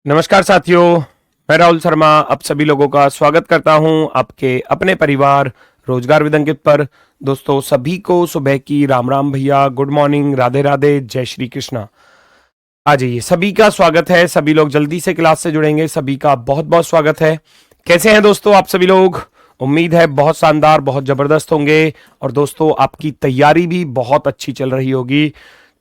नमस्कार साथियों, मैं राहुल शर्मा आप सभी लोगों का स्वागत करता हूं आपके अपने परिवार रोजगार विद अंकित पर। दोस्तों सभी को सुबह की राम राम भैया, गुड मॉर्निंग, राधे राधे, जय श्री कृष्णा। आ जाइए, सभी का स्वागत है। सभी लोग जल्दी से क्लास से जुड़ेंगे, सभी का बहुत बहुत स्वागत है। कैसे हैं दोस्तों आप सभी लोग? उम्मीद है बहुत शानदार, बहुत जबरदस्त होंगे और दोस्तों आपकी तैयारी भी बहुत अच्छी चल रही होगी।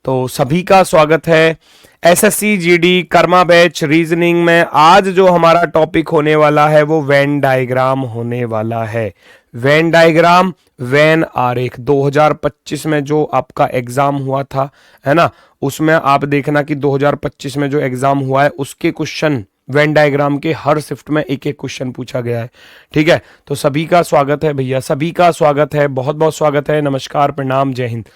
तो सभी का स्वागत है। SSC GD Karma batch reasoning में आज जो हमारा टॉपिक होने वाला है वो वेन डायग्राम होने वाला है। वेन डायग्राम, वेन आरेख 2025 में जो आपका एग्जाम हुआ था, है ना, उसमें आप देखना कि 2025 में जो एग्जाम हुआ है उसके क्वेश्चन वेन डायग्राम के हर शिफ्ट में एक एक क्वेश्चन पूछा गया है। ठीक है, तो सभी का स्वागत है भैया, सभी का स्वागत है, बहुत बहुत स्वागत है। नमस्कार, प्रणाम, जय हिंद।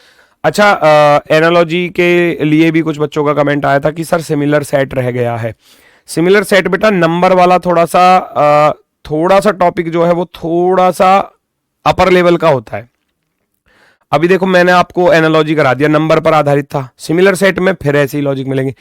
अच्छा, एनालॉजी के लिए भी कुछ बच्चों का कमेंट आया था कि सर सिमिलर सेट रह गया है। सिमिलर सेट बेटा नंबर वाला थोड़ा सा टॉपिक जो है वो थोड़ा सा अपर लेवल का होता है। अभी देखो मैंने आपको एनालॉजी करा दिया, नंबर पर आधारित था। सिमिलर सेट में फिर ऐसे ही लॉजिक मिलेंगे।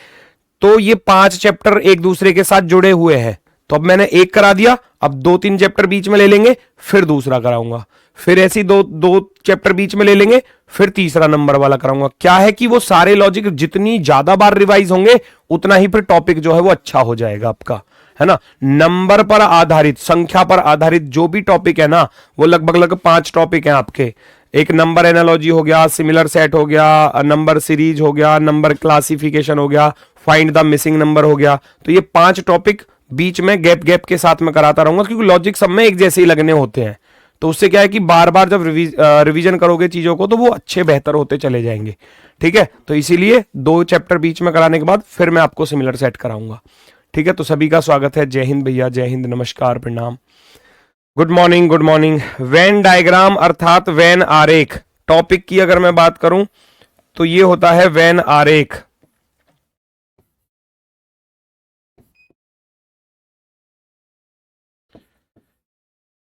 तो ये 5 चैप्टर एक दूसरे के साथ जुड़े हुए हैं, तो अब मैंने एक करा दिया, अब 2-3 चैप्टर बीच में ले लेंगे, फिर दूसरा कराऊंगा, फिर ऐसी दो चैप्टर बीच में ले लेंगे, फिर तीसरा नंबर वाला कराऊंगा। क्या है कि वो सारे लॉजिक जितनी ज्यादा बार रिवाइज होंगे उतना ही फिर टॉपिक जो है वो अच्छा हो जाएगा आपका, है ना। नंबर पर आधारित, संख्या पर आधारित जो भी टॉपिक है ना, वो लगभग 5 टॉपिक हैं आपके। एक नंबर एनालॉजी हो गया, सिमिलर सेट हो गया, नंबर सीरीज हो गया, नंबर क्लासिफिकेशन हो गया, फाइंड द मिसिंग नंबर हो गया। तो ये 5 टॉपिक बीच में गैप गैप के साथ में कराता रहूंगा, क्योंकि लॉजिक सब में एक जैसे ही लगने होते हैं। तो उससे क्या है कि बार बार जब रिवीजन करोगे चीजों को तो वो अच्छे बेहतर होते चले जाएंगे। ठीक है, तो इसीलिए 2 चैप्टर बीच में कराने के बाद फिर मैं आपको सिमिलर सेट कराऊंगा। ठीक है, तो सभी का स्वागत है। जय हिंद भैया, जय हिंद, नमस्कार, प्रणाम, good morning, good morning. Venn diagram अर्थात वेन आरेख टॉपिक की अगर मैं बात करूं तो ये होता है वेन आरेख।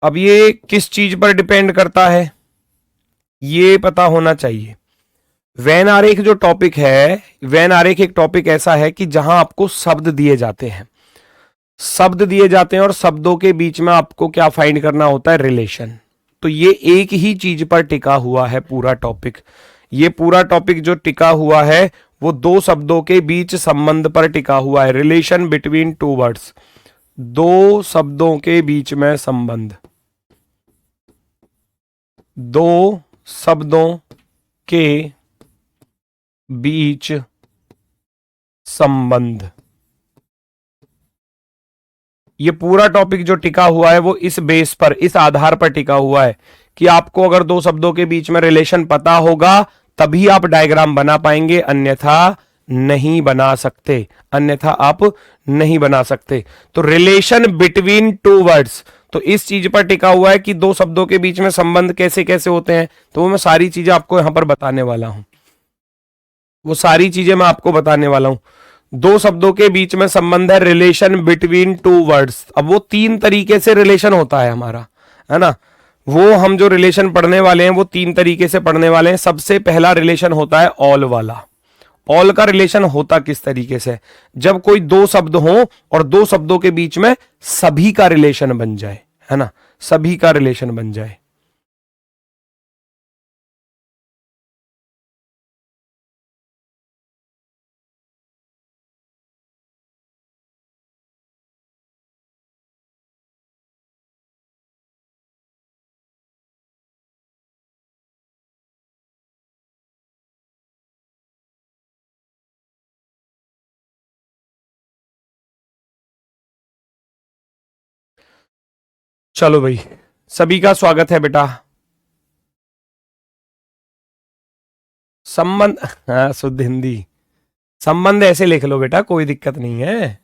अब ये किस चीज पर डिपेंड करता है ये पता होना चाहिए। वेन आरेख जो टॉपिक है, वेन आरेख एक टॉपिक ऐसा है कि जहां आपको शब्द दिए जाते हैं, शब्द दिए जाते हैं और शब्दों के बीच में आपको क्या फाइंड करना होता है, रिलेशन। तो ये एक ही चीज पर टिका हुआ है पूरा टॉपिक। ये पूरा टॉपिक जो टिका हुआ है वो 2 शब्दों के बीच संबंध पर टिका हुआ है, रिलेशन बिटवीन 2 वर्ड्स, 2 शब्दों के बीच में संबंध, 2 शब्दों के बीच संबंध। ये पूरा टॉपिक जो टिका हुआ है वो इस बेस पर, इस आधार पर टिका हुआ है कि आपको अगर 2 शब्दों के बीच में रिलेशन पता होगा तभी आप डायग्राम बना पाएंगे, अन्यथा नहीं बना सकते, अन्यथा आप नहीं बना सकते। तो रिलेशन बिटवीन 2 वर्ड्स, तो इस चीज पर टिका हुआ है कि 2 शब्दों के बीच में संबंध कैसे कैसे होते हैं। तो वो मैं सारी चीजें आपको यहां पर बताने वाला हूं, वो सारी चीजें मैं आपको बताने वाला हूं। 2 शब्दों के बीच में संबंध है, रिलेशन बिटवीन 2 वर्ड्स। अब वो 3 तरीके से रिलेशन होता है हमारा, है ना। वो हम जो रिलेशन पढ़ने वाले हैं वो 3 तरीके से पढ़ने वाले हैं। सबसे पहला रिलेशन होता है ऑल वाला। ऑल का रिलेशन होता किस तरीके से, जब कोई 2 शब्द हो और 2 शब्दों के बीच में सभी का रिलेशन बन जाए, है ना, सभी का रिलेशन बन जाए। चलो भाई, सभी का स्वागत है बेटा। संबंध, हाँ शुद्ध हिंदी, संबंध ऐसे लिख लो बेटा, कोई दिक्कत नहीं है,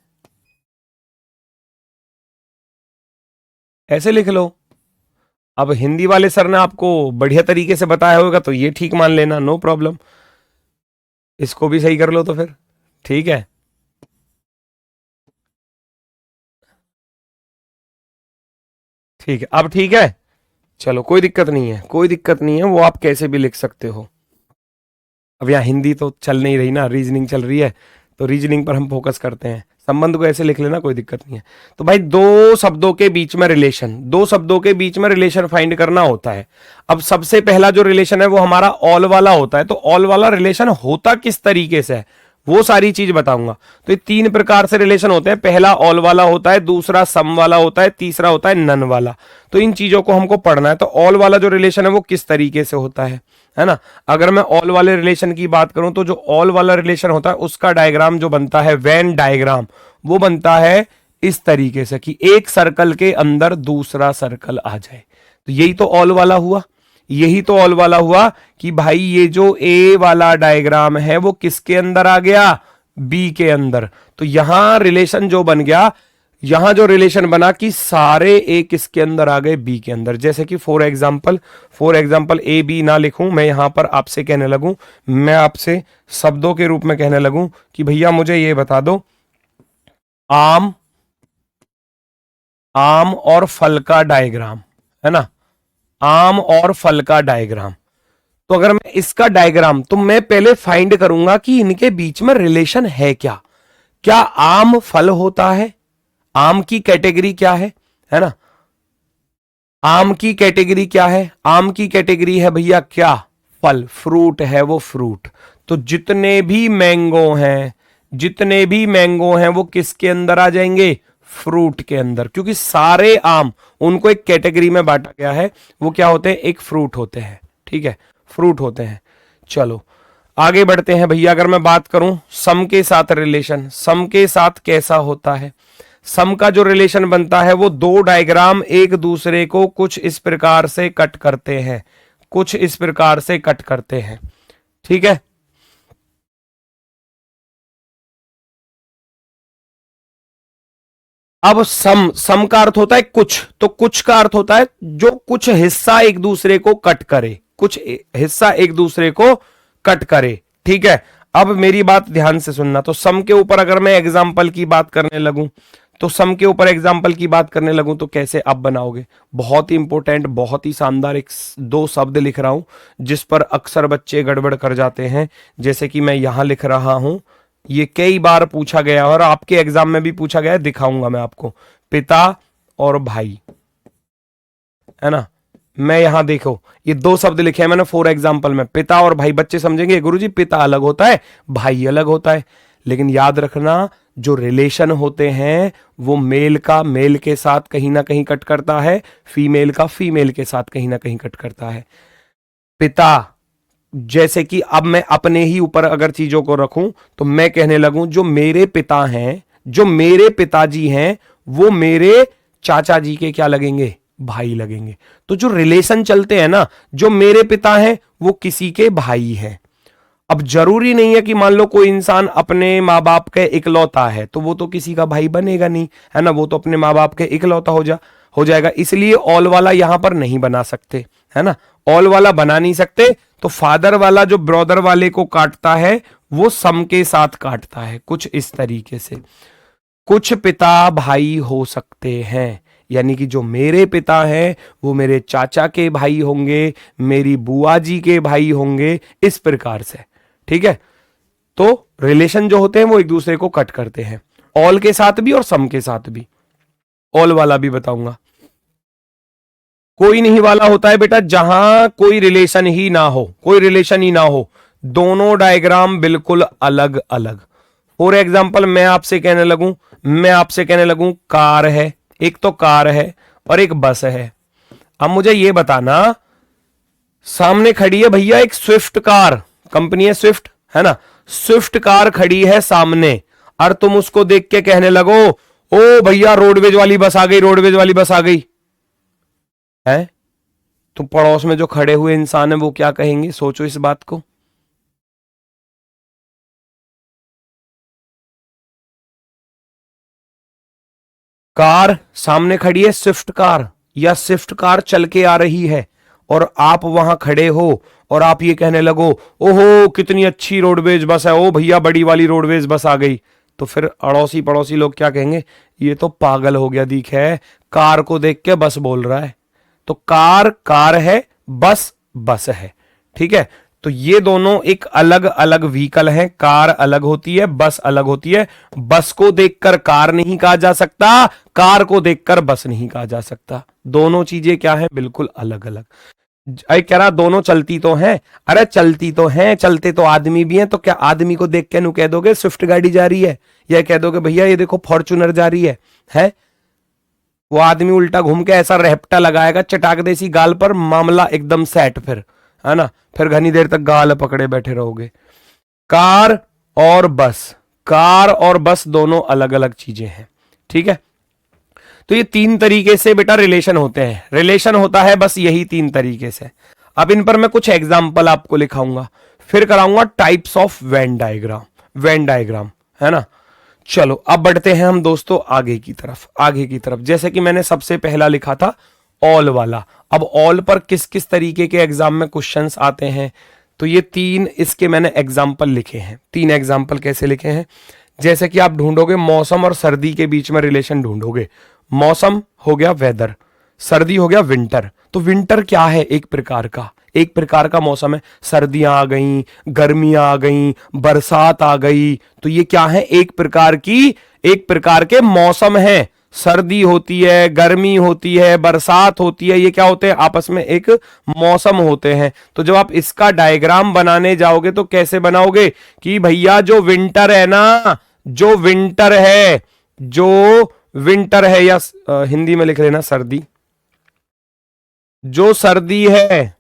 ऐसे लिख लो। अब हिंदी वाले सर ने आपको बढ़िया तरीके से बताया होगा तो ये ठीक मान लेना, नो प्रॉब्लम। इसको भी सही कर लो तो फिर ठीक है। ठीक है, अब ठीक है, चलो कोई दिक्कत नहीं है, कोई दिक्कत नहीं है, वो आप कैसे भी लिख सकते हो। अब यहाँ हिंदी तो चल नहीं रही ना, रीजनिंग चल रही है, तो रीजनिंग पर हम फोकस करते हैं। संबंध को ऐसे लिख लेना, कोई दिक्कत नहीं है। तो भाई दो शब्दों के बीच में रिलेशन, दो शब्दों के बीच में रिलेशन फाइंड करना होता है। अब सबसे पहला जो रिलेशन है वो हमारा ऑल वाला होता है। तो ऑल वाला रिलेशन होता किस तरीके से है वो सारी चीज बताऊंगा। तो ये तीन प्रकार से रिलेशन होते हैं। पहला ऑल वाला होता है, दूसरा सम वाला होता है, तीसरा होता है नन वाला। तो इन चीजों को हमको पढ़ना है। तो ऑल वाला जो रिलेशन है वो किस तरीके से होता है ना। अगर मैं ऑल वाले रिलेशन की बात करूं तो जो ऑल वाला रिलेशन होता है उसका डायग्राम जो बनता है, वेन डायग्राम, वो बनता है इस तरीके से कि एक सर्कल के अंदर दूसरा सर्कल आ जाए। तो यही तो ऑल वाला हुआ, यही तो ऑल वाला हुआ कि भाई ये जो ए वाला डायग्राम है वो किसके अंदर आ गया, बी के अंदर। तो यहां रिलेशन जो बन गया, यहां जो रिलेशन बना कि सारे ए किसके अंदर आ गए, बी के अंदर। जैसे कि फॉर एग्जांपल ए बी ना लिखूं, मैं यहां पर आपसे कहने लगूं, मैं आपसे शब्दों के रूप में कहने लगूं कि भैया मुझे ये बता दो, आम और फल का डायग्राम, है ना, आम और फल का डायग्राम। तो अगर मैं इसका डायग्राम, तो मैं पहले फाइंड करूंगा कि इनके बीच में रिलेशन है क्या। क्या आम फल होता है, आम की कैटेगरी क्या है ना, आम की कैटेगरी क्या है, आम की कैटेगरी है भैया क्या, फल, फ्रूट है वो फ्रूट। तो जितने भी मैंगो हैं वो किसके अंदर आ जाएंगे, फ्रूट के अंदर, क्योंकि सारे आम उनको एक कैटेगरी में बांटा गया है, वो क्या होते हैं, एक फ्रूट होते हैं। ठीक है, फ्रूट होते हैं। चलो आगे बढ़ते हैं भैया। अगर मैं बात करूं सम के साथ रिलेशन, सम के साथ कैसा होता है, सम का जो रिलेशन बनता है वो दो डायग्राम एक दूसरे को कुछ इस प्रकार से कट करते हैं, कुछ इस प्रकार से कट करते हैं। ठीक है, अब सम का अर्थ होता है कुछ, तो कुछ का अर्थ होता है जो कुछ हिस्सा एक दूसरे को कट करे, कुछ हिस्सा एक दूसरे को कट करे। ठीक है, अब मेरी बात ध्यान से सुनना। तो सम के ऊपर अगर मैं एग्जांपल की बात करने लगूं, तो सम के ऊपर एग्जांपल की बात करने लगूं तो कैसे आप बनाओगे, बहुत ही इंपॉर्टेंट, बहुत ही शानदार एक दो शब्द लिख रहा हूं जिस पर अक्सर बच्चे गड़बड़ कर जाते हैं। जैसे कि मैं यहां लिख रहा हूं, ये कई बार पूछा गया और आपके एग्जाम में भी पूछा गया है, दिखाऊंगा मैं आपको, पिता और भाई, है ना। मैं यहां देखो ये दो शब्द लिखे हैं मैंने फॉर एग्जांपल में, पिता और भाई। बच्चे समझेंगे गुरुजी पिता अलग होता है, भाई अलग होता है, लेकिन याद रखना जो रिलेशन होते हैं वो मेल का मेल के साथ कहीं ना कहीं कट करता है, फीमेल का फीमेल के साथ कहीं ना कहीं कट करता है। पिता, जैसे कि अब मैं अपने ही ऊपर अगर चीजों को रखूं तो मैं कहने लगूं जो मेरे पिता हैं, जो मेरे पिताजी हैं, वो मेरे चाचा जी के क्या लगेंगे, भाई लगेंगे। तो जो रिलेशन चलते हैं ना, जो मेरे पिता हैं वो किसी के भाई हैं। अब जरूरी नहीं है कि मान लो कोई इंसान अपने माँ बाप के इकलौता है तो वो तो किसी का भाई बनेगा नहीं, है ना, वो तो अपने माँ बाप के इकलौता हो जाएगा। इसलिए ऑल वाला यहां पर नहीं बना सकते, है ना, ऑल वाला बना नहीं सकते। तो फादर वाला जो ब्रदर वाले को काटता है वो सम के साथ काटता है, कुछ इस तरीके से। कुछ पिता भाई हो सकते हैं, यानी कि जो मेरे पिता हैं वो मेरे चाचा के भाई होंगे, मेरी बुआ जी के भाई होंगे, इस प्रकार से। ठीक है, तो रिलेशन जो होते हैं वो एक दूसरे को कट करते हैं, ऑल के साथ भी और सम के साथ भी। ऑल वाला भी बताऊंगा। कोई नहीं वाला होता है बेटा जहां कोई रिलेशन ही ना हो, कोई रिलेशन ही ना हो, दोनों डायग्राम बिल्कुल अलग अलग। फॉर एग्जाम्पल मैं आपसे कहने लगूं कार है, एक तो कार है और एक बस है। अब मुझे ये बताना, सामने खड़ी है भैया एक स्विफ्ट कार, कंपनी है स्विफ्ट, है ना, स्विफ्ट कार खड़ी है सामने, और तुम उसको देख के कहने लगो ओ भैया रोडवेज वाली बस आ गई, रोडवेज वाली बस आ गई, है। तो पड़ोस में जो खड़े हुए इंसान है वो क्या कहेंगे, सोचो इस बात को। कार सामने खड़ी है स्विफ्ट कार, या स्विफ्ट कार चल के आ रही है और आप वहां खड़े हो और आप ये कहने लगो ओहो कितनी अच्छी रोडवेज बस है, ओ भैया बड़ी वाली रोडवेज बस आ गई। तो फिर अड़ोसी पड़ोसी लोग क्या कहेंगे, ये तो पागल हो गया दिख है, कार को देख के बस बोल रहा है। तो कार कार है, बस बस है। ठीक है, तो ये दोनों एक अलग अलग व्हीकल हैं। कार अलग होती है, बस अलग होती है। बस को देखकर कार नहीं कहा जा सकता, कार को देखकर बस नहीं कहा जा सकता। दोनों चीजें क्या है, बिल्कुल अलग अलग। अरे कह रहा दोनों चलती तो हैं, अरे चलती तो हैं, चलते तो आदमी भी हैं। तो क्या आदमी को देख के नु कह दोगे स्विफ्ट गाड़ी जा रही है, या कह दोगे भैया ये देखो फॉर्च्यूनर जा रही है? वो आदमी उल्टा घूम के ऐसा रेपटा लगाएगा चटाक देसी गाल पर, मामला एकदम सेट फिर, है ना? फिर घनी देर तक गाल पकड़े बैठे रहोगे। कार और बस, कार और बस दोनों अलग अलग चीजें हैं, ठीक है? तो ये तीन तरीके से बेटा रिलेशन होते हैं। रिलेशन होता है बस यही तीन तरीके से। अब इन पर मैं कुछ एग्जाम्पल आपको लिखाऊंगा, फिर कराऊंगा types of Venn diagram. Venn diagram, है ना? चलो अब बढ़ते हैं हम दोस्तों आगे की तरफ। आगे की तरफ जैसे कि मैंने सबसे पहला लिखा था ऑल वाला। अब ऑल पर किस किस तरीके के एग्जाम में क्वेश्चंस आते हैं, तो ये तीन इसके मैंने एग्जाम्पल लिखे हैं। तीन एग्जाम्पल कैसे लिखे हैं, जैसे कि आप ढूंढोगे मौसम और सर्दी के बीच में रिलेशन ढूंढोगे। मौसम हो गया वेदर, सर्दी हो गया विंटर। तो विंटर क्या है, एक प्रकार का मौसम है। सर्दियां आ गई, गर्मियां आ गई, बरसात आ गई, तो ये क्या है, एक प्रकार के मौसम है। सर्दी होती है, गर्मी होती है, बरसात होती है, ये क्या होते हैं, आपस में एक मौसम होते हैं। तो जब आप इसका डायग्राम बनाने जाओगे तो कैसे बनाओगे कि भैया जो विंटर है ना, जो विंटर है या हिंदी में लिख लेना सर्दी, जो सर्दी है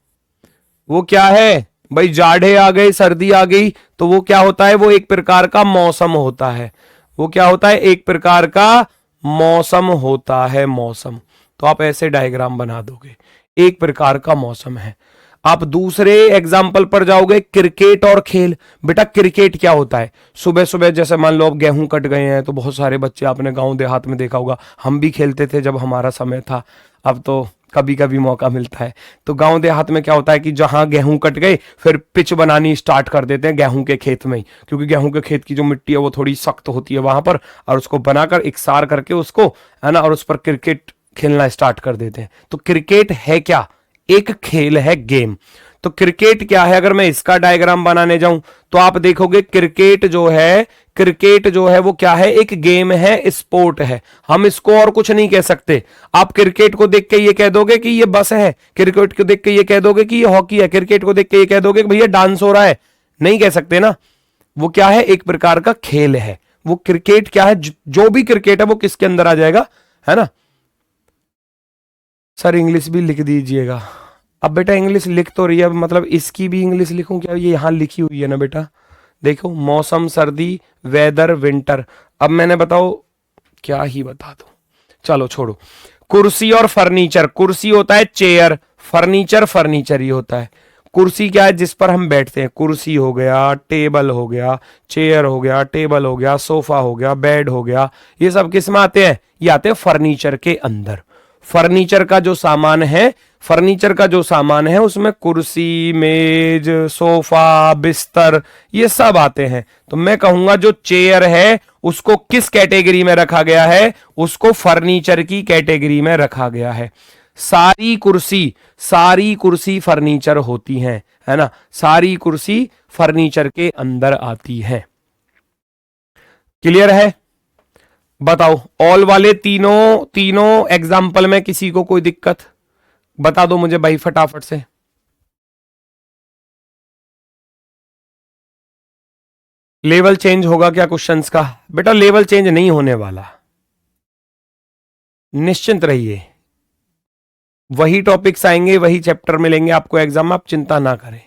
वो क्या है भाई, जाड़े आ गए, सर्दी आ गई, तो वो क्या होता है, वो एक प्रकार का मौसम होता है। वो क्या होता है, एक प्रकार का मौसम होता है, मौसम। तो आप ऐसे डायग्राम बना दोगे, एक प्रकार का मौसम है। आप दूसरे एग्जाम्पल पर जाओगे, क्रिकेट और खेल। बेटा क्रिकेट क्या होता है, सुबह सुबह जैसे मान लो अब गेहूं कट गए हैं, तो बहुत सारे बच्चे आपने गांव देहात में देखा होगा, हम भी खेलते थे जब हमारा समय था, अब तो कभी कभी मौका मिलता है। तो गांव देहात में क्या होता है कि जहां गेहूं कट गए फिर पिच बनानी स्टार्ट कर देते हैं गेहूं के खेत में ही, क्योंकि गेहूं के खेत की जो मिट्टी है वो थोड़ी सख्त होती है वहां पर, और उसको बनाकर इकसार करके उसको, है ना, और उस पर क्रिकेट खेलना स्टार्ट कर देते हैं। तो क्रिकेट है क्या, एक खेल है, गेम। तो क्रिकेट क्या है, अगर मैं इसका डायग्राम बनाने जाऊं तो आप देखोगे क्रिकेट जो है वो क्या है, एक गेम है, स्पोर्ट है। हम इसको और कुछ नहीं कह सकते। आप क्रिकेट को देख के ये कह दोगे कि ये बस है, क्रिकेट को देख के ये कह दोगे कि ये हॉकी है, क्रिकेट को देख के ये कह दोगे कि भैया डांस हो रहा है, नहीं कह सकते ना। वो क्या है, एक प्रकार का खेल है। वो क्रिकेट क्या है, जो भी क्रिकेट है वो किसके अंदर आ जाएगा, है ना? सर इंग्लिश भी लिख दीजिएगा। अब बेटा इंग्लिश लिख तो रही है, मतलब इसकी भी इंग्लिश लिखूं क्या, ये यहां लिखी हुई है ना बेटा, देखो मौसम, सर्दी, वेदर, विंटर। अब मैंने बताओ क्या ही बता दो, चलो छोड़ो। कुर्सी और फर्नीचर, कुर्सी होता है चेयर, फर्नीचर ही होता है। कुर्सी क्या है, जिस पर हम बैठते हैं, कुर्सी हो गया, टेबल हो गया, चेयर हो गया, टेबल हो गया, सोफा हो गया, बेड हो गया, ये सब किस में आते हैं, ये आते हैं फर्नीचर के अंदर। फर्नीचर का जो सामान है उसमें कुर्सी, मेज, सोफा, बिस्तर, ये सब आते हैं। तो मैं कहूंगा जो चेयर है उसको किस कैटेगरी में रखा गया है, उसको फर्नीचर की कैटेगरी में रखा गया है। सारी कुर्सी फर्नीचर होती हैं, है ना, सारी कुर्सी फर्नीचर के अंदर आती है। क्लियर है? बताओ ऑल वाले तीनों एग्जाम्पल में किसी को कोई दिक्कत बता दो मुझे भाई फटाफट से। लेवल चेंज होगा क्या क्वेश्चंस का? बेटा लेवल चेंज नहीं होने वाला, निश्चिंत रहिए। वही टॉपिक्स आएंगे, वही चैप्टर मिलेंगे आपको एग्जाम में, आप चिंता ना करें।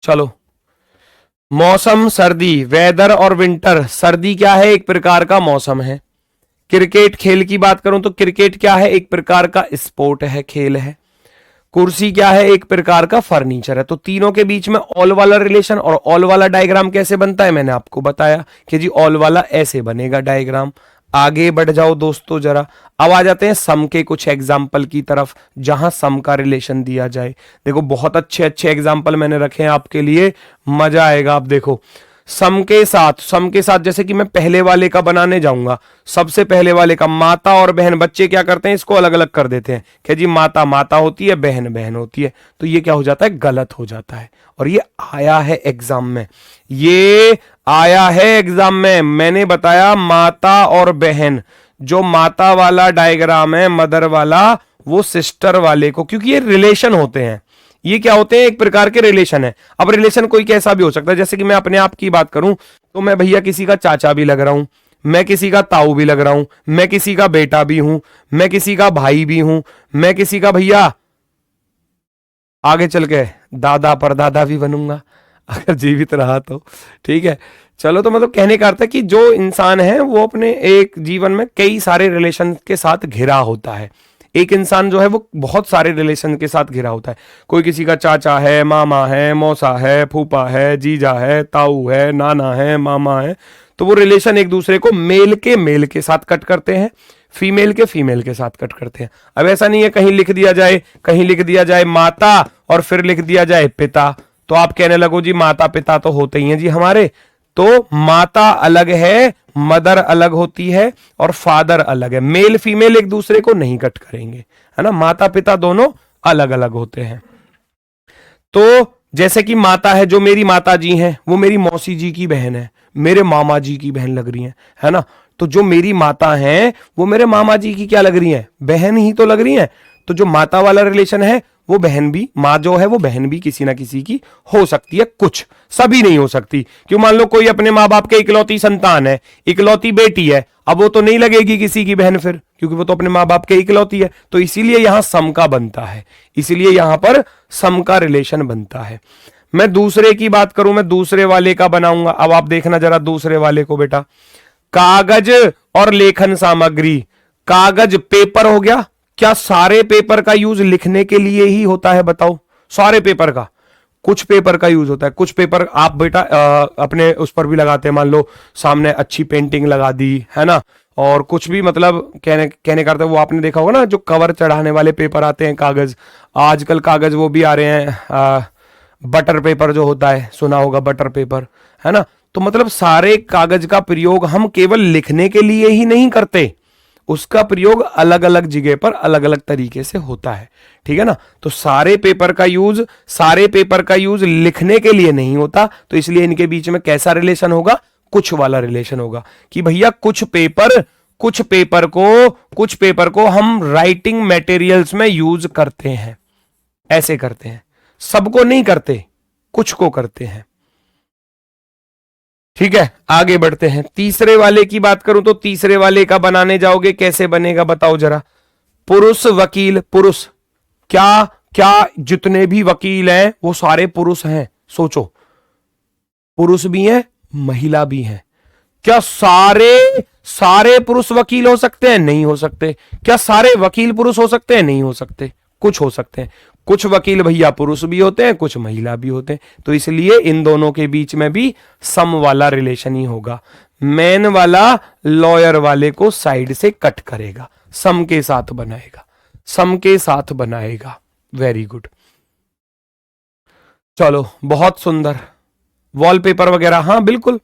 चलो मौसम, सर्दी, वेदर और विंटर। सर्दी क्या है, एक प्रकार का मौसम है। क्रिकेट खेल की बात करूं तो क्रिकेट क्या है, एक प्रकार का स्पोर्ट है, खेल है। कुर्सी क्या है, एक प्रकार का फर्नीचर है। तो तीनों के बीच में ऑल वाला रिलेशन, और ऑल वाला डायग्राम कैसे बनता है मैंने आपको बताया कि जी ऑल वाला ऐसे बनेगा डायग्राम। आगे बढ़ जाओ दोस्तों जरा, अब आ जाते हैं सम के कुछ एग्जाम्पल की तरफ, जहां सम का रिलेशन दिया जाए। देखो बहुत अच्छे अच्छे एग्जाम्पल मैंने रखे हैं आपके लिए, मजा आएगा। आप देखो सम के साथ जैसे कि मैं पहले वाले का बनाने जाऊंगा, सबसे पहले वाले का माता और बहन, बच्चे क्या करते हैं इसको अलग अलग कर देते हैं कि जी माता माता होती है, बहन बहन होती है, तो ये क्या हो जाता है, गलत हो जाता है। और ये आया है एग्जाम में, ये आया है एग्जाम में, मैंने बताया माता और बहन, जो माता वाला डायग्राम है मदर वाला, वो सिस्टर वाले को, क्योंकि ये रिलेशन होते हैं, ये क्या होते हैं, एक प्रकार के रिलेशन है। अब रिलेशन कोई कैसा भी हो सकता है, जैसे कि मैं अपने आप की बात करूं तो मैं भैया किसी का चाचा भी लग रहा हूं, मैं किसी का ताऊ भी लग रहा हूं, मैं किसी का बेटा भी हूं, मैं किसी का भाई भी हूं, मैं किसी का भैया आगे चल के दादा परदादा भी बनूंगा अगर जीवित रहा तो, ठीक है। चलो, तो मतलब कहने का अर्थ है कि जो इंसान है वो अपने एक जीवन में कई सारे रिलेशन के साथ घिरा होता है। एक इंसान जो है वो बहुत सारे रिलेशन के साथ घिरा होता है, कोई किसी का चाचा है, मामा है, मौसा है, फूफा है, जीजा है, ताऊ है, नाना है, मामा है, तो वो रिलेशन एक दूसरे को मेल के साथ कट करते हैं, फीमेल के साथ कट करते हैं। अब ऐसा नहीं है कहीं लिख दिया जाए माता और फिर लिख दिया जाए पिता, तो आप कहने लगो जी माता पिता तो होते ही हैं जी हमारे, तो माता अलग है, मदर अलग होती है और फादर अलग है, मेल फीमेल एक दूसरे को नहीं कट करेंगे, है ना, माता पिता दोनों अलग अलग होते हैं। तो जैसे कि माता है, जो मेरी माता जी हैं वो मेरी मौसी जी की बहन है, मेरे मामा जी की बहन लग रही है ना, तो जो मेरी माता हैं वो मेरे मामा जी की क्या लग रही हैं, बहन ही तो लग रही हैं। तो जो माता वाला रिलेशन है वो बहन भी, माँ जो है वो बहन भी किसी ना किसी की हो सकती है, कुछ सभी नहीं हो सकती, क्यों, मान लो कोई अपने माँ बाप के इकलौती संतान है, इकलौती बेटी है, अब वो तो नहीं लगेगी किसी की बहन फिर, क्योंकि वो तो अपने माँ बाप के इकलौती है, तो इसीलिए यहां सम का बनता है, इसीलिए यहां पर सम का रिलेशन बनता है। मैं दूसरे की बात करूं, मैं दूसरे वाले का बनाऊंगा, अब आप देखना जरा दूसरे वाले को बेटा, कागज और लेखन सामग्री, कागज पेपर हो गया, क्या सारे पेपर का यूज लिखने के लिए ही होता है, बताओ, सारे पेपर का, कुछ पेपर का यूज होता है, कुछ पेपर आप बेटा अपने उस पर भी लगाते हैं, मान लो सामने अच्छी पेंटिंग लगा दी है ना, और कुछ भी मतलब कहने करते वो आपने देखा होगा ना, जो कवर चढ़ाने वाले पेपर आते हैं कागज, आजकल कागज वो भी आ रहे हैं, बटर पेपर जो होता है, सुना होगा बटर पेपर, है ना, तो मतलब सारे कागज का प्रयोग हम केवल लिखने के लिए ही नहीं करते, उसका प्रयोग अलग अलग जगह पर अलग अलग तरीके से होता है, ठीक है ना। तो सारे पेपर का यूज लिखने के लिए नहीं होता, तो इसलिए इनके बीच में कैसा रिलेशन होगा, कुछ वाला रिलेशन होगा, कि भैया कुछ पेपर को हम राइटिंग मटेरियल्स में यूज करते हैं, ऐसे करते हैं, सबको नहीं करते, कुछ को करते हैं, ठीक है। आगे बढ़ते हैं, तीसरे वाले की बात करूं तो तीसरे वाले का बनाने जाओगे, कैसे बनेगा बताओ जरा, पुरुष वकील, पुरुष, क्या क्या जितने भी वकील हैं वो सारे पुरुष हैं, सोचो, पुरुष भी हैं महिला भी हैं, क्या सारे पुरुष वकील हो सकते हैं, नहीं हो सकते, क्या सारे वकील पुरुष हो सकते हैं, नहीं हो सकते, कुछ हो सकते हैं, कुछ वकील भैया पुरुष भी होते हैं, कुछ महिला भी होते हैं, तो इसलिए इन दोनों के बीच में भी सम वाला रिलेशन ही होगा, मैन वाला लॉयर वाले को साइड से कट करेगा, सम के साथ बनाएगा, वेरी गुड। चलो बहुत सुंदर, वॉलपेपर वगैरह, हाँ बिल्कुल,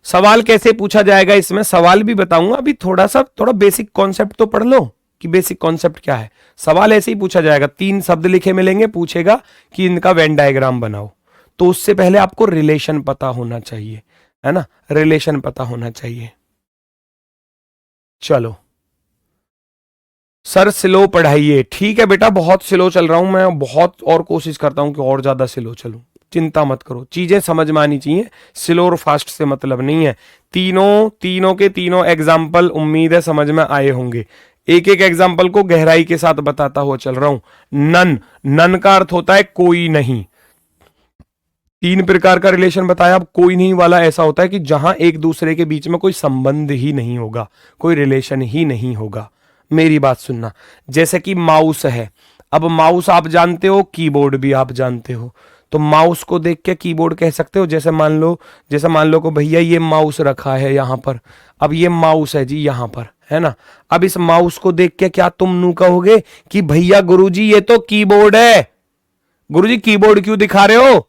सवाल कैसे पूछा जाएगा इसमें सवाल भी बताऊंगा, अभी थोड़ा बेसिक कॉन्सेप्ट तो पढ़ लो कि बेसिक कॉन्सेप्ट क्या है। सवाल ऐसे ही पूछा जाएगा, 3 शब्द लिखे मिलेंगे, पूछेगा कि इनका वेन डायग्राम बनाओ, तो उससे पहले आपको रिलेशन पता होना चाहिए, है ना, रिलेशन पता होना चाहिए। चलो सर स्लो पढ़ाइए, ठीक है बेटा, बहुत स्लो चल रहा हूं मैं, बहुत और कोशिश करता हूं कि और ज्यादा स्लो चलूं, चिंता मत करो, चीजें समझ में आनी चाहिए, स्लो और फास्ट से मतलब नहीं है। तीनों के तीनों एग्जाम्पल उम्मीद है समझ में आए होंगे, एक एक एग्जाम्पल को गहराई के साथ बताता हुआ चल रहा हूं। नन का अर्थ होता है कोई नहीं, 3 प्रकार का रिलेशन बताया, अब कोई नहीं वाला ऐसा होता है कि जहां एक दूसरे के बीच में कोई संबंध ही नहीं होगा, कोई रिलेशन ही नहीं होगा। मेरी बात सुनना, जैसे कि माउस है, अब माउस आप जानते हो, कीबोर्ड भी आप जानते हो, तो माउस को देख के कीबोर्ड कह सकते हो, जैसे मान लो को भैया ये माउस रखा है यहां पर, अब ये माउस है जी यहां पर, है ना, अब इस माउस को देख के क्या तुम नू कहोगे कि भैया गुरुजी ये तो कीबोर्ड है, गुरुजी कीबोर्ड क्यों दिखा रहे हो,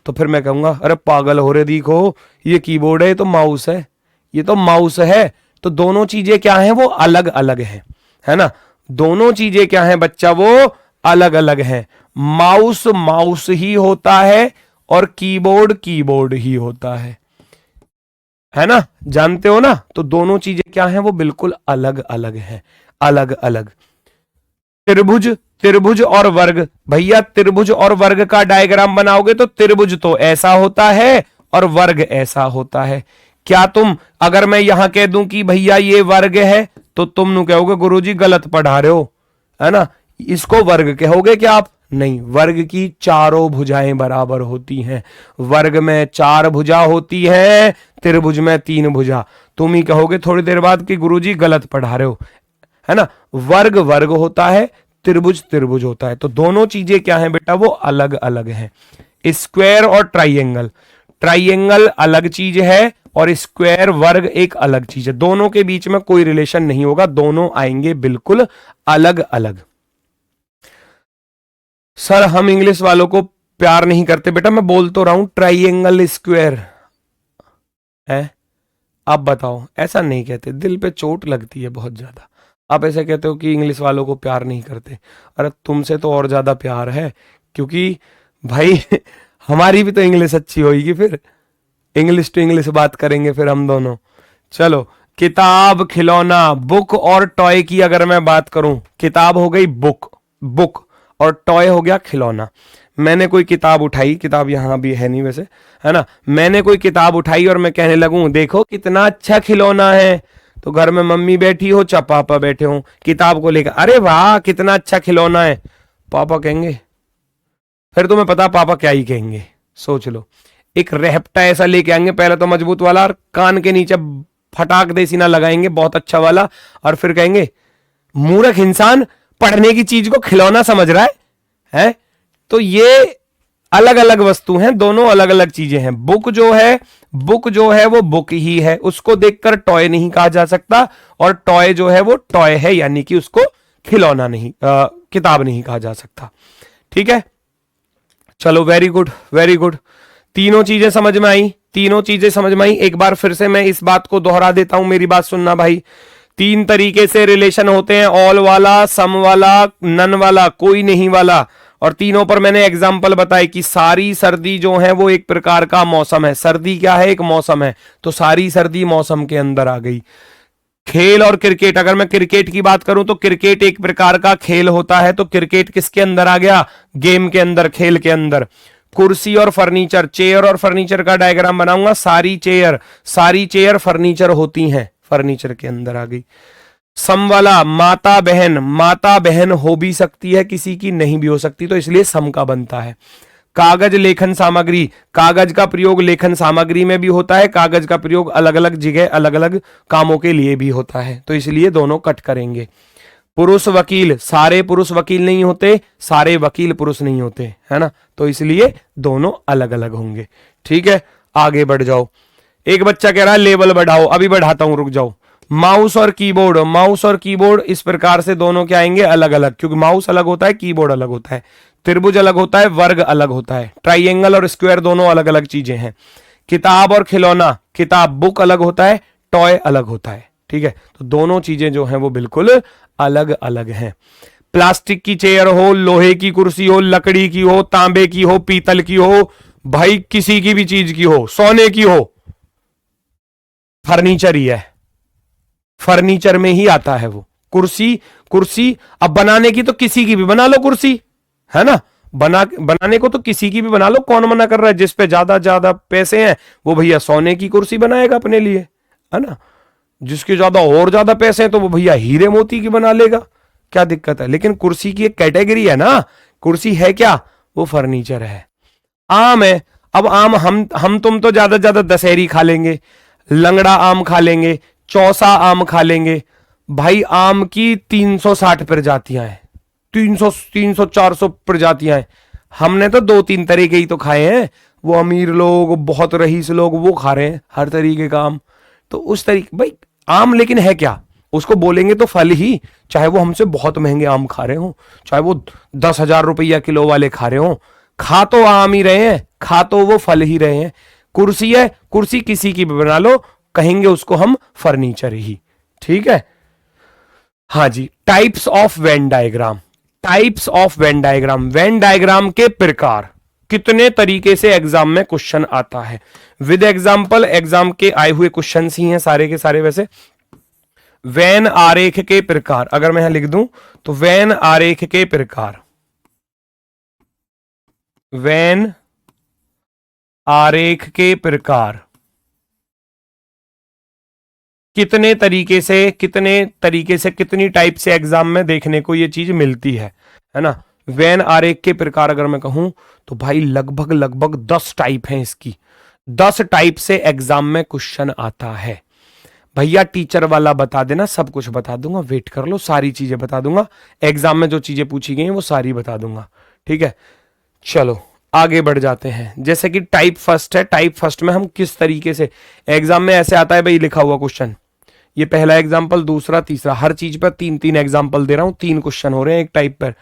तो फिर मैं कहूंगा अरे पागल हो रहे, देखो ये कीबोर्ड है, ये तो माउस है, ये तो माउस है। तो दोनों चीजें क्या हैं, वो अलग अलग हैं, है ना। दोनों चीजें क्या हैं बच्चा, वो अलग अलग हैं। माउस माउस ही होता है और कीबोर्ड कीबोर्ड ही होता है ना, जानते हो ना। तो दोनों चीजें क्या हैं, वो बिल्कुल अलग अलग हैं, अलग अलग। त्रिभुज, त्रिभुज और वर्ग, भैया त्रिभुज और वर्ग का डायग्राम बनाओगे तो त्रिभुज तो ऐसा होता है और वर्ग ऐसा होता है। क्या तुम, अगर मैं यहां कह दूं कि भैया ये वर्ग है, तो तुम नु कहोगे गुरुजी गलत पढ़ा रहे हो, है ना, इसको वर्ग कहोगे क्या आप? नहीं, वर्ग की चारों भुजाएं बराबर होती हैं। वर्ग में 4 भुजा होती है, त्रिभुज में 3 भुजा। तुम ही कहोगे थोड़ी देर बाद कि गुरुजी गलत पढ़ा रहे हो, है ना। वर्ग वर्ग होता है, त्रिभुज त्रिभुज होता है। तो दोनों चीजें क्या हैं बेटा, वो अलग अलग हैं। स्क्वायर और ट्राइंगल, ट्राइंगल अलग चीज है और स्क्वायर वर्ग एक अलग चीज है। दोनों के बीच में कोई रिलेशन नहीं होगा, दोनों आएंगे बिल्कुल अलग अलग। सर हम इंग्लिश वालों को प्यार नहीं करते, बेटा मैं बोल तो रहा हूं ट्राइंगल स्क्वायर है। आप बताओ, ऐसा नहीं कहते, दिल पे चोट लगती है बहुत ज्यादा। आप ऐसे कहते हो कि इंग्लिश वालों को प्यार नहीं करते, अरे तुमसे तो और ज्यादा प्यार है, क्योंकि भाई हमारी भी तो इंग्लिश अच्छी होगी, फिर इंग्लिश टू इंग्लिश बात करेंगे फिर हम दोनों। चलो, किताब, खिलौना, बुक और टॉय की अगर मैं बात करूं, किताब हो गई बुक, बुक, और टॉय हो गया खिलौना। मैंने कोई किताब उठाई, किताब यहां भी है नहीं वैसे, है ना, मैंने कोई किताब उठाई और मैं कहने लगूं देखो कितना अच्छा खिलौना है, तो घर में मम्मी बैठी हो चाहे पापा बैठे हो, किताब को लेकर अरे वाह कितना अच्छा खिलौना है, पापा कहेंगे, फिर तुम्हें पता पापा क्या ही कहेंगे। सोच लो, एक रेहपटा ऐसा लेके आएंगे, पहले तो मजबूत वाला, और कान के नीचे फटाक देसी ना लगाएंगे बहुत अच्छा वाला, और फिर कहेंगे मूर्ख इंसान पढ़ने की चीज को खिलौना समझ रहा है? तो ये अलग अलग वस्तु हैं, दोनों अलग अलग चीजें हैं। बुक जो है, बुक जो है वो बुक ही है, उसको देखकर टॉय नहीं कहा जा सकता, और टॉय जो है वो टॉय है, यानी कि उसको खिलौना नहीं, किताब नहीं कहा जा सकता। ठीक है, चलो वेरी गुड वेरी गुड। तीनों चीजें समझ में आई, तीनों चीजें समझ में आई। एक बार फिर से मैं इस बात को दोहरा देता हूं, मेरी बात सुनना भाई। 3 तरीके से रिलेशन होते हैं, ऑल वाला, सम वाला, नन वाला, कोई नहीं वाला। और तीनों पर मैंने एग्जाम्पल बताए कि सारी सर्दी जो है वो एक प्रकार का मौसम है। सर्दी क्या है, एक मौसम है, तो सारी सर्दी मौसम के अंदर आ गई। खेल और क्रिकेट, अगर मैं क्रिकेट की बात करूं तो क्रिकेट एक प्रकार का खेल होता है, तो क्रिकेट किसके अंदर आ गया, गेम के अंदर, खेल के अंदर। कुर्सी और फर्नीचर, चेयर और फर्नीचर का डायग्राम बनाऊंगा, सारी चेयर फर्नीचर होती हैं, फर्नीचर के अंदर आ गई। सम वाला, माता बहन हो भी सकती है, किसी की नहीं भी हो सकती, तो इसलिए सम का बनता है। कागज, लेखन सामग्री, कागज का प्रयोग लेखन सामग्री में भी होता है, कागज का प्रयोग अलग अलग जगह अलग अलग कामों के लिए भी होता है, तो इसलिए दोनों कट करेंगे। पुरुष वकील, सारे पुरुष वकील नहीं होते, सारे वकील पुरुष नहीं होते, है ना, तो इसलिए दोनों अलग अलग होंगे। ठीक है, आगे बढ़ जाओ। एक बच्चा कह रहा है लेवल बढ़ाओ, अभी बढ़ाता हूं, रुक जाओ। माउस और कीबोर्ड, माउस और कीबोर्ड इस प्रकार से दोनों क्या आएंगे, अलग अलग, क्योंकि माउस अलग होता है, कीबोर्ड अलग होता है, त्रिभुज अलग होता है, वर्ग अलग होता है, ट्राइंगल और स्क्वायर दोनों अलग अलग चीजें हैं। किताब और खिलौना, किताब बुक अलग होता है, टॉय अलग होता है। ठीक है, तो दोनों चीजें जो हैं वो बिल्कुल अलग अलग हैं। प्लास्टिक की चेयर हो, लोहे की कुर्सी हो, लकड़ी की हो, तांबे की हो, पीतल की हो, भाई किसी की भी चीज की हो, सोने की हो, फर्नीचर ही है, फर्नीचर में ही आता है वो। कुर्सी अब बनाने की तो किसी की भी बना लो कुर्सी, है ना, बनाने को तो किसी की भी बना लो, कौन मना कर रहा है? जिस पे ज्यादा पैसे हैं वो भैया सोने की कुर्सी बनाएगा अपने लिए, है ना, जिसके ज्यादा पैसे हैं तो वो भैया हीरे मोती की बना लेगा, क्या दिक्कत है? लेकिन कुर्सी की एक कैटेगरी है ना, कुर्सी है क्या, वो फर्नीचर है। आम है, अब आम हम तुम तो ज्यादा दशहरी खा लेंगे, लंगड़ा आम खा लेंगे, चौसा आम खा लेंगे। भाई आम की 360 प्रजातियां हैं, 300 400 प्रजातियां हैं। हमने तो 2-3 तरीके ही तो खाए हैं, वो अमीर लोग, बहुत रईस लोग वो खा रहे हैं हर तरीके का आम। तो उस तरीके भाई आम, लेकिन है क्या, उसको बोलेंगे तो फल ही, चाहे वो हमसे बहुत महंगे आम खा रहे हो, चाहे वो 10,000 रुपया किलो वाले खा रहे हो, खा तो आम ही रहे हैं, खा तो वो फल ही रहे हैं। कुर्सी है, कुर्सी किसी की भी बना लो, कहेंगे उसको हम फर्नीचर ही। ठीक है, हाँ जी। Types of Venn diagram, types of Venn diagram, Venn diagram के प्रकार, कितने तरीके से एग्जाम में क्वेश्चन आता है। विद एग्जाम्पल, एग्जाम के आए हुए क्वेश्चन ही हैं सारे के सारे। वैसे वेन आरेख के प्रकार अगर मैं यहां लिख दूं तो वेन आरेख के प्रकार, वेन आरेख के प्रकार कितने तरीके से, कितनी टाइप से एग्जाम में देखने को ये चीज मिलती है ना। वेन आरेख के प्रकार अगर मैं कहूं तो भाई लगभग लगभग 10 टाइप हैं इसकी। 10 टाइप से एग्जाम में क्वेश्चन आता है। भैया टीचर वाला बता देना, सब कुछ बता दूंगा, वेट कर लो, सारी चीजें बता दूंगा। एग्जाम में जो चीजें पूछी गई हैं वो सारी बता दूंगा। ठीक है, चलो आगे बढ़ जाते हैं। जैसे कि टाइप फर्स्ट है, टाइप फर्स्ट में हम किस तरीके से एग्जाम में ऐसे आता है भाई, लिखा हुआ क्वेश्चन, ये पहला एग्जाम्पल, दूसरा, तीसरा, हर चीज पर 3-3 एग्जाम्पल दे रहा हूं, 3 क्वेश्चन हो रहे हैं एक टाइप पर।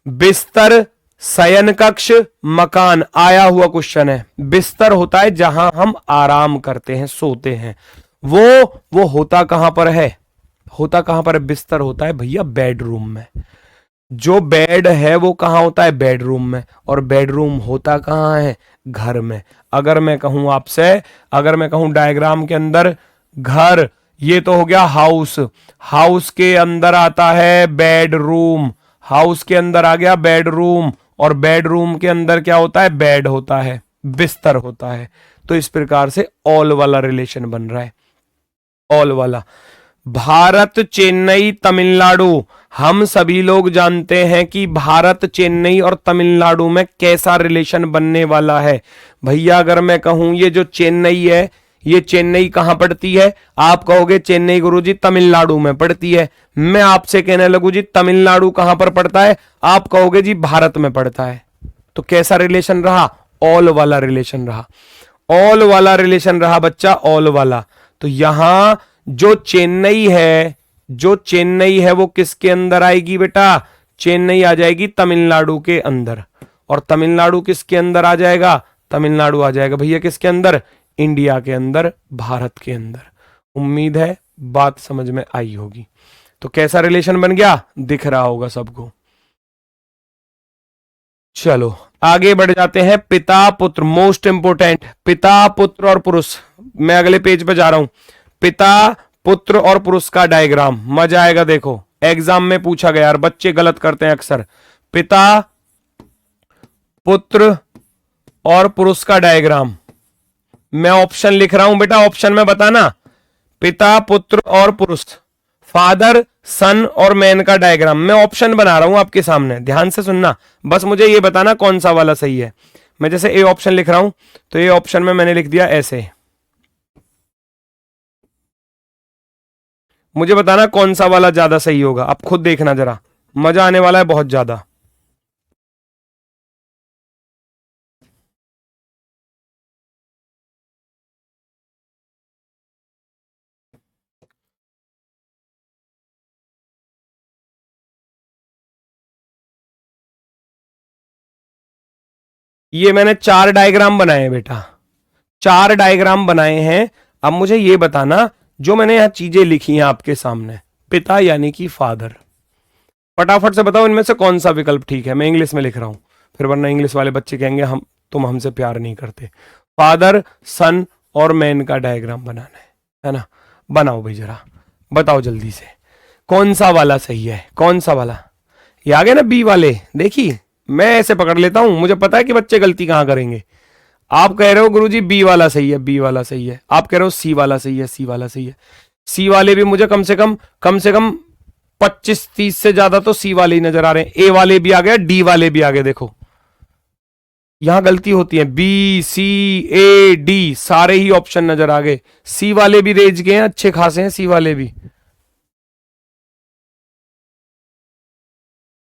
बिस्तर, शयन कक्ष, मकान, आया हुआ क्वेश्चन है। बिस्तर होता है जहां हम आराम करते हैं, सोते हैं। वो होता कहां पर है, होता कहां पर है? बिस्तर होता है भैया बेडरूम में। जो बेड है वो कहां होता है? बेडरूम में। और बेडरूम होता कहां है? घर में। अगर मैं कहूं आपसे, अगर मैं कहूं डायग्राम के अंदर घर, ये तो हो गया हाउस, हाउस के अंदर आता है बेडरूम, हाउस के अंदर आ गया बेडरूम, और बेडरूम के अंदर क्या होता है? बेड होता है, बिस्तर होता है। तो इस प्रकार से ऑल वाला रिलेशन बन रहा है, ऑल वाला। भारत, चेन्नई, तमिलनाडु, हम सभी लोग जानते हैं कि भारत, चेन्नई और तमिलनाडु में कैसा रिलेशन बनने वाला है। भैया अगर मैं कहूं ये जो चेन्नई है, ये चेन्नई कहां पड़ती है? आप कहोगे चेन्नई गुरुजी तमिलनाडु में पड़ती है। मैं आपसे कहने लगूं जी तमिलनाडु कहां पर पड़ता है? आप कहोगे जी भारत में पड़ता है। तो कैसा रिलेशन रहा? ऑल वाला रिलेशन रहा, ऑल वाला रिलेशन रहा बच्चा, ऑल वाला। तो यहां जो चेन्नई है, जो चेन्नई है वो किसके अंदर आएगी बेटा? चेन्नई आ जाएगी तमिलनाडु के अंदर। और तमिलनाडु किसके अंदर आ जाएगा? तमिलनाडु आ जाएगा भैया किसके अंदर? इंडिया के अंदर, भारत के अंदर। उम्मीद है बात समझ में आई होगी। तो कैसा रिलेशन बन गया? दिख रहा होगा सबको। चलो आगे बढ़ जाते हैं। पिता पुत्र, मोस्ट इंपोर्टेंट, पिता पुत्र और पुरुष। मैं अगले पेज पे जा रहा हूं। पिता पुत्र और पुरुष का डायग्राम, मजा आएगा। देखो एग्जाम में पूछा गया, यार बच्चे गलत करते हैं अक्सर। पिता पुत्र और पुरुष का डायग्राम, मैं ऑप्शन लिख रहा हूं बेटा, ऑप्शन में बताना। पिता पुत्र और पुरुष, फादर सन और मैन का डायग्राम, मैं ऑप्शन बना रहा हूं आपके सामने, ध्यान से सुनना। बस मुझे ये बताना कौन सा वाला सही है। मैं जैसे ए ऑप्शन लिख रहा हूं तो ये ऑप्शन में मैंने लिख दिया ऐसे। मुझे बताना कौन सा वाला ज्यादा सही होगा, आप खुद देखना जरा, मजा आने वाला है बहुत ज्यादा। ये मैंने 4 डायग्राम बनाए हैं बेटा, 4 डायग्राम बनाए हैं। अब मुझे ये बताना, जो मैंने यहां चीजें लिखी हैं आपके सामने, पिता यानी कि फादर, फटाफट से बताओ इनमें से कौन सा विकल्प ठीक है। मैं इंग्लिश में लिख रहा हूं, फिर वरना इंग्लिश वाले बच्चे कहेंगे हम तुम हमसे प्यार नहीं करते। फादर सन और मैन का डायग्राम बनाना है ना? बनाओ भाई जरा, बताओ जल्दी से कौन सा वाला सही है, कौन सा वाला। ये आ गए ना बी वाले, देखिए मैं ऐसे पकड़ लेता हूं, मुझे पता है कि बच्चे गलती कहां करेंगे। आप कह रहे हो गुरुजी बी वाला सही है, बी वाला सही है। आप कह रहे हो सी वाला सही है, सी वाला सही है। सी वाले भी मुझे कम से कम 25-30 से ज्यादा तो सी वाले ही नजर आ रहे हैं। ए वाले भी आ गए, डी वाले भी आ गए। देखो यहां गलती होती है, बी सी ए डी सारे ही ऑप्शन नजर आ गए। सी वाले भी रेज गए हैं, अच्छे खासे हैं सी वाले भी।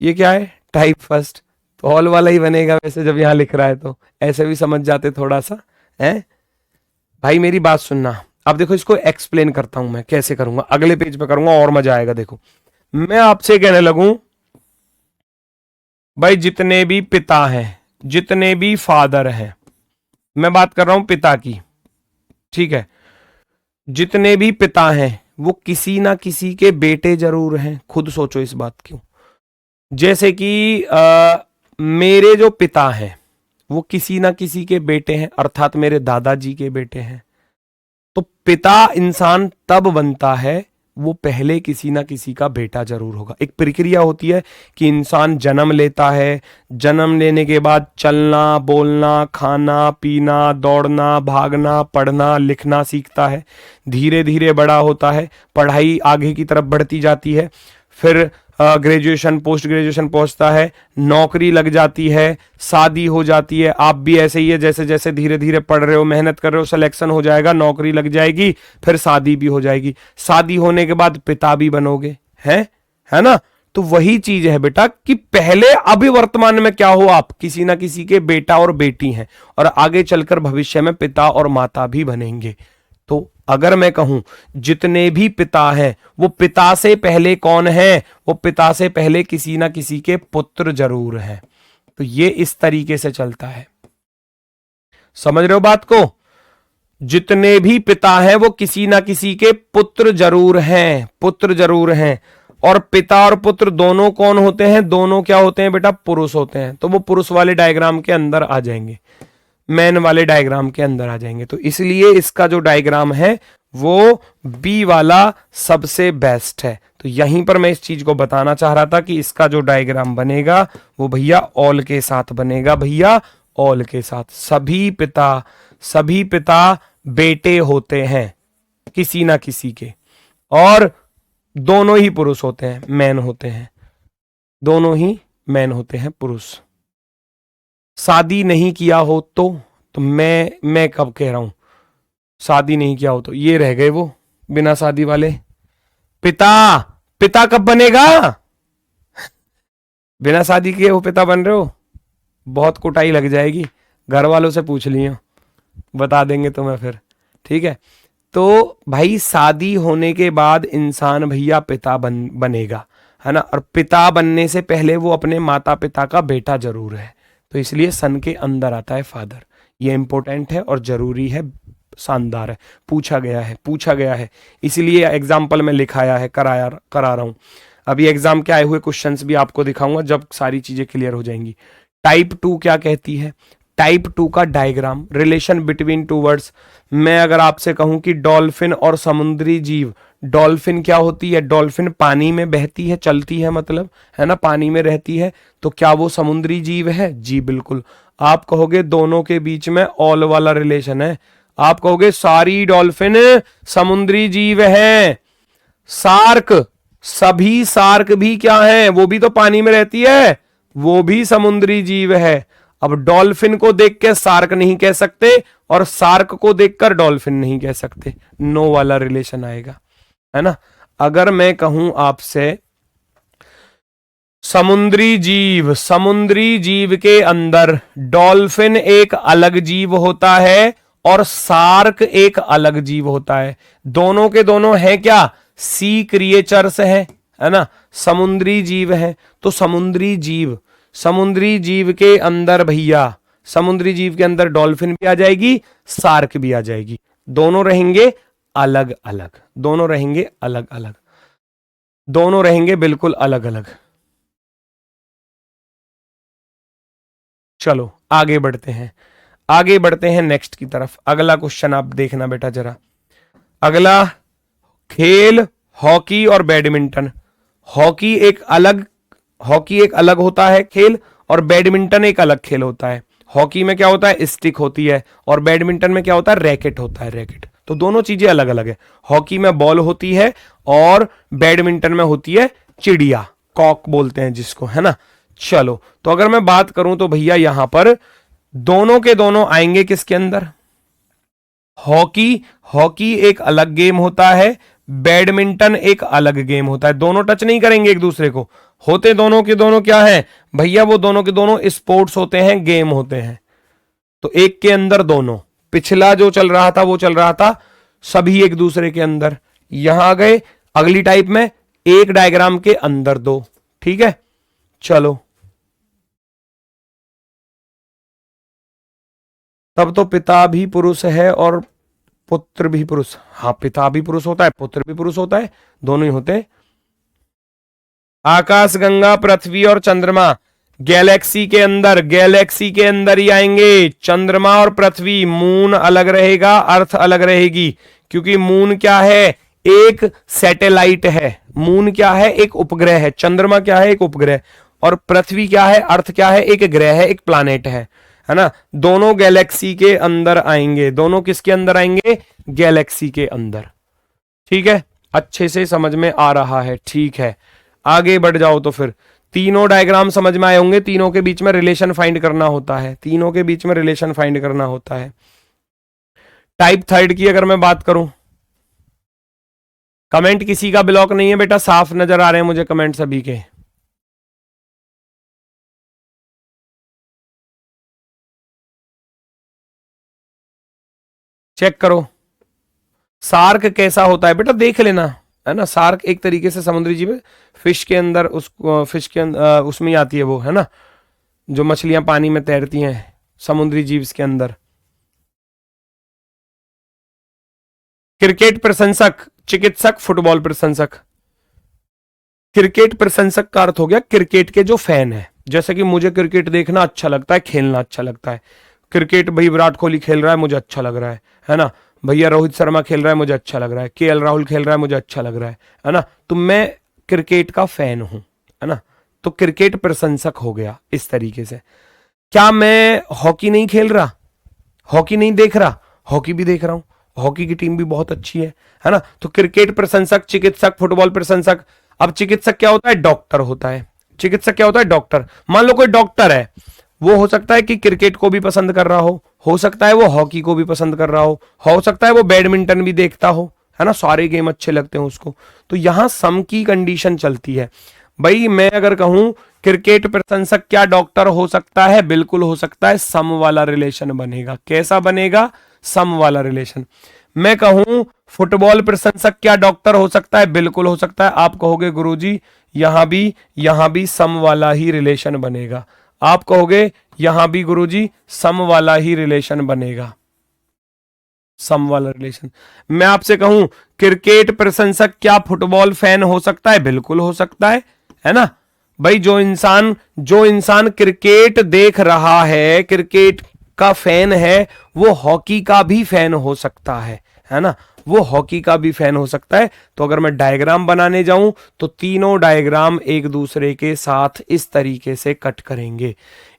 ये क्या है? टाइप फर्स्ट, तो ऑल वाला ही बनेगा वैसे जब यहां लिख रहा है, तो ऐसे भी समझ जाते थोड़ा सा है। भाई मेरी बात सुनना, अब देखो इसको एक्सप्लेन करता हूं मैं कैसे करूंगा, अगले पेज पे करूंगा और मजा आएगा। देखो मैं आपसे कहने लगूं भाई जितने भी पिता हैं, जितने भी फादर हैं, मैं बात कर रहा हूं पिता की, ठीक है, जितने भी पिता हैं वो किसी ना किसी के बेटे जरूर हैं। खुद सोचो इस बात क्यों। जैसे कि मेरे जो पिता हैं वो किसी ना किसी के बेटे हैं, अर्थात मेरे दादाजी के बेटे हैं। तो पिता इंसान तब बनता है, वो पहले किसी ना किसी का बेटा जरूर होगा। एक प्रक्रिया होती है कि इंसान जन्म लेता है, जन्म लेने के बाद चलना, बोलना, खाना, पीना, दौड़ना, भागना, पढ़ना, लिखना सीखता है, धीरे धीरे बड़ा होता है, पढ़ाई आगे की तरफ बढ़ती जाती है, फिर ग्रेजुएशन, पोस्ट ग्रेजुएशन पहुंचता है, नौकरी लग जाती है, शादी हो जाती है। आप भी ऐसे ही है, जैसे जैसे धीरे धीरे पढ़ रहे हो, मेहनत कर रहे हो, सिलेक्शन हो जाएगा, नौकरी लग जाएगी, फिर शादी भी हो जाएगी। शादी होने के बाद पिता भी बनोगे, है ना। तो वही चीज है बेटा कि पहले अभी वर्तमान में क्या हो, आप किसी ना किसी के बेटा और बेटी हैं, और आगे चलकर भविष्य में पिता और माता भी बनेंगे। तो अगर मैं कहूं जितने भी पिता हैं वो पिता से पहले कौन है, वो पिता से पहले किसी ना किसी के पुत्र जरूर हैं। तो ये इस तरीके से चलता है, समझ रहे हो बात को। जितने भी पिता हैं वो किसी ना किसी के पुत्र जरूर हैं, पुत्र जरूर हैं। और पिता और पुत्र दोनों कौन होते हैं, दोनों क्या होते हैं बेटा, पुरुष होते हैं। तो वो पुरुष वाले डायग्राम के अंदर आ जाएंगे, मैन वाले डायग्राम के अंदर आ जाएंगे। तो इसलिए इसका जो डायग्राम है वो बी वाला सबसे बेस्ट है। तो यहीं पर मैं इस चीज को बताना चाह रहा था कि इसका जो डायग्राम बनेगा वो भैया ऑल के साथ बनेगा, भैया ऑल के साथ। सभी पिता बेटे होते हैं किसी ना किसी के, और दोनों ही पुरुष होते हैं, मैन होते हैं, दोनों ही मैन होते हैं, पुरुष। शादी नहीं किया हो तो मैं कब कह रहा हूं शादी नहीं किया हो, तो ये रह गए वो बिना शादी वाले। पिता कब बनेगा, बिना शादी किए वो पिता बन रहे हो, बहुत कुटाई लग जाएगी, घर वालों से पूछ लियो, बता देंगे तुम्हें फिर, ठीक है। तो भाई शादी होने के बाद इंसान भैया पिता बनेगा, है ना। और पिता बनने से पहले वो अपने माता पिता का बेटा जरूर है। तो इसलिए सन के अंदर आता है फादर। ये इंपॉर्टेंट है और जरूरी है, शानदार है, पूछा गया है, इसलिए एग्जाम्पल में लिखाया है, करा रहा हूं। अभी एग्जाम के आए हुए क्वेश्चंस भी आपको दिखाऊंगा जब सारी चीजें क्लियर हो जाएंगी। टाइप 2 क्या कहती है, टाइप 2 का diagram, relation between two words. मैं अगर आपसे कहूं कि डॉल्फिन और समुद्री जीव, डॉल्फिन क्या होती है, डॉल्फिन पानी में बहती है, चलती है, मतलब है ना, पानी में रहती है, तो क्या वो समुद्री जीव है, जी बिल्कुल। आप कहोगे दोनों के बीच में ऑल वाला रिलेशन है, आप कहोगे सारी डॉल्फिन समुद्री जीव है। सभी शार्क भी क्या है, वो भी तो पानी में रहती है, वो भी समुद्री जीव है। अब डॉल्फिन को देख के शार्क नहीं कह सकते और शार्क को देखकर डॉल्फिन नहीं कह सकते, नो वाला रिलेशन आएगा, है ना। अगर मैं कहूं आपसे समुद्री जीव के अंदर डॉल्फिन एक अलग जीव होता है और शार्क एक अलग जीव होता है, दोनों के दोनों है क्या, सी क्रिएचर्स है ना, समुद्री जीव है। तो समुद्री जीव के अंदर भैया, समुद्री जीव के अंदर डॉल्फिन भी आ जाएगी, शार्क भी आ जाएगी, दोनों रहेंगे अलग अलग, दोनों रहेंगे बिल्कुल अलग अलग। चलो आगे बढ़ते हैं नेक्स्ट की तरफ। अगला क्वेश्चन आप देखना बेटा जरा, अगला खेल हॉकी और बैडमिंटन। हॉकी एक अलग होता है खेल, और बैडमिंटन एक अलग खेल होता है। हॉकी में क्या होता है, स्टिक होती है, और बैडमिंटन में क्या होता है, रैकेट होता है, रैकेट। तो दोनों चीजें अलग अलग है। हॉकी में बॉल होती है और बैडमिंटन में होती है चिड़िया, कॉक बोलते हैं जिसको, है ना। चलो तो अगर मैं बात करूं तो भैया यहां पर दोनों के दोनों आएंगे किसके अंदर, हॉकी एक अलग गेम होता है, बैडमिंटन एक अलग गेम होता है, दोनों टच नहीं करेंगे एक दूसरे को, होते दोनों के दोनों क्या है भैया, वो दोनों के दोनों स्पोर्ट्स होते हैं, गेम होते हैं। तो एक के अंदर दोनों, पिछला जो चल रहा था वो चल रहा था सभी एक दूसरे के अंदर, यहां आ गए अगली टाइप में एक डायग्राम के अंदर दो, ठीक है। चलो तब तो पिता भी पुरुष है और पुत्र भी पुरुष। हाँ, पिता भी पुरुष होता है, पुत्र भी पुरुष होता है, दोनों ही होते हैं। आकाश गंगा पृथ्वी और चंद्रमा गैलेक्सी के अंदर ही आएंगे। चंद्रमा और पृथ्वी, मून अलग रहेगा, अर्थ अलग रहेगी, क्योंकि मून क्या है, एक सैटेलाइट है। मून क्या है, एक उपग्रह है। चंद्रमा क्या है, एक उपग्रह। और पृथ्वी क्या है, अर्थ क्या है, एक ग्रह है, एक प्लानेट है ना। दोनों गैलेक्सी के अंदर आएंगे। दोनों किसके अंदर आएंगे, गैलेक्सी के अंदर। ठीक है, अच्छे से समझ में आ रहा है। ठीक है, आगे बढ़ जाओ। तो फिर तीनों डायग्राम समझ में आए होंगे। तीनों के बीच में रिलेशन फाइंड करना होता है। तीनों के बीच में रिलेशन फाइंड करना होता है। टाइप थर्ड की अगर मैं बात करूं, कमेंट किसी का ब्लॉक नहीं है बेटा, साफ नजर आ रहे हैं मुझे कमेंट सभी के। चेक करो सार्क कैसा होता है बेटा, देख लेना, है ना। सार्क एक तरीके से समुद्री जीव है, फिश के अंदर फिश के अंदर उसमें ही आती है वो, है ना, जो मछलियां पानी में तैरती हैं, समुद्री जीव के अंदर। क्रिकेट प्रशंसक, चिकित्सक, फुटबॉल प्रशंसक। क्रिकेट प्रशंसक का अर्थ हो गया क्रिकेट के जो फैन है। जैसे कि मुझे क्रिकेट देखना अच्छा लगता है, खेलना अच्छा लगता है। क्रिकेट भाई विराट कोहली खेल रहा है, मुझे अच्छा लग रहा है ना। भैया रोहित शर्मा खेल रहा है, मुझे अच्छा लग रहा है। केएल राहुल खेल रहा है, मुझे अच्छा लग रहा है ना। तो मैं क्रिकेट का फैन हूं, है ना। तो क्रिकेट प्रशंसक हो गया इस तरीके से। क्या मैं हॉकी नहीं खेल रहा, हॉकी नहीं देख रहा, हॉकी भी देख रहा हूं, हॉकी की टीम भी बहुत अच्छी है ना। तो क्रिकेट प्रशंसक, चिकित्सक, फुटबॉल प्रशंसक। अब चिकित्सक क्या होता है, डॉक्टर होता है। चिकित्सक क्या होता है, डॉक्टर। मान लो कोई डॉक्टर है, वो हो सकता है कि क्रिकेट को भी पसंद कर रहा हो सकता है वो हॉकी को भी पसंद कर रहा हो सकता है वो बैडमिंटन भी देखता हो, है ना। सारे गेम अच्छे लगते हैं उसको। तो यहां सम की कंडीशन चलती है। भाई मैं अगर कहूं क्रिकेट प्रशंसक क्या डॉक्टर हो सकता है, बिल्कुल हो सकता है। सम वाला रिलेशन बनेगा। कैसा बनेगा, सम वाला रिलेशन। मैं कहूं फुटबॉल प्रशंसक क्या डॉक्टर हो सकता है, बिल्कुल हो सकता है। आप कहोगे गुरुजी यहां भी सम वाला ही रिलेशन बनेगा। आप कहोगे यहां भी गुरुजी सम वाला ही रिलेशन बनेगा, सम वाला रिलेशन। मैं आपसे कहूं क्रिकेट प्रशंसक क्या फुटबॉल फैन हो सकता है, बिल्कुल हो सकता है ना। भाई जो इंसान क्रिकेट देख रहा है, क्रिकेट का फैन है, वो हॉकी का भी फैन हो सकता है ना। वो हॉकी का भी फैन हो सकता है। तो अगर मैं डायग्राम बनाने जाऊं तो तीनों डायग्राम एक दूसरे के साथ इस तरीके से कट करेंगे।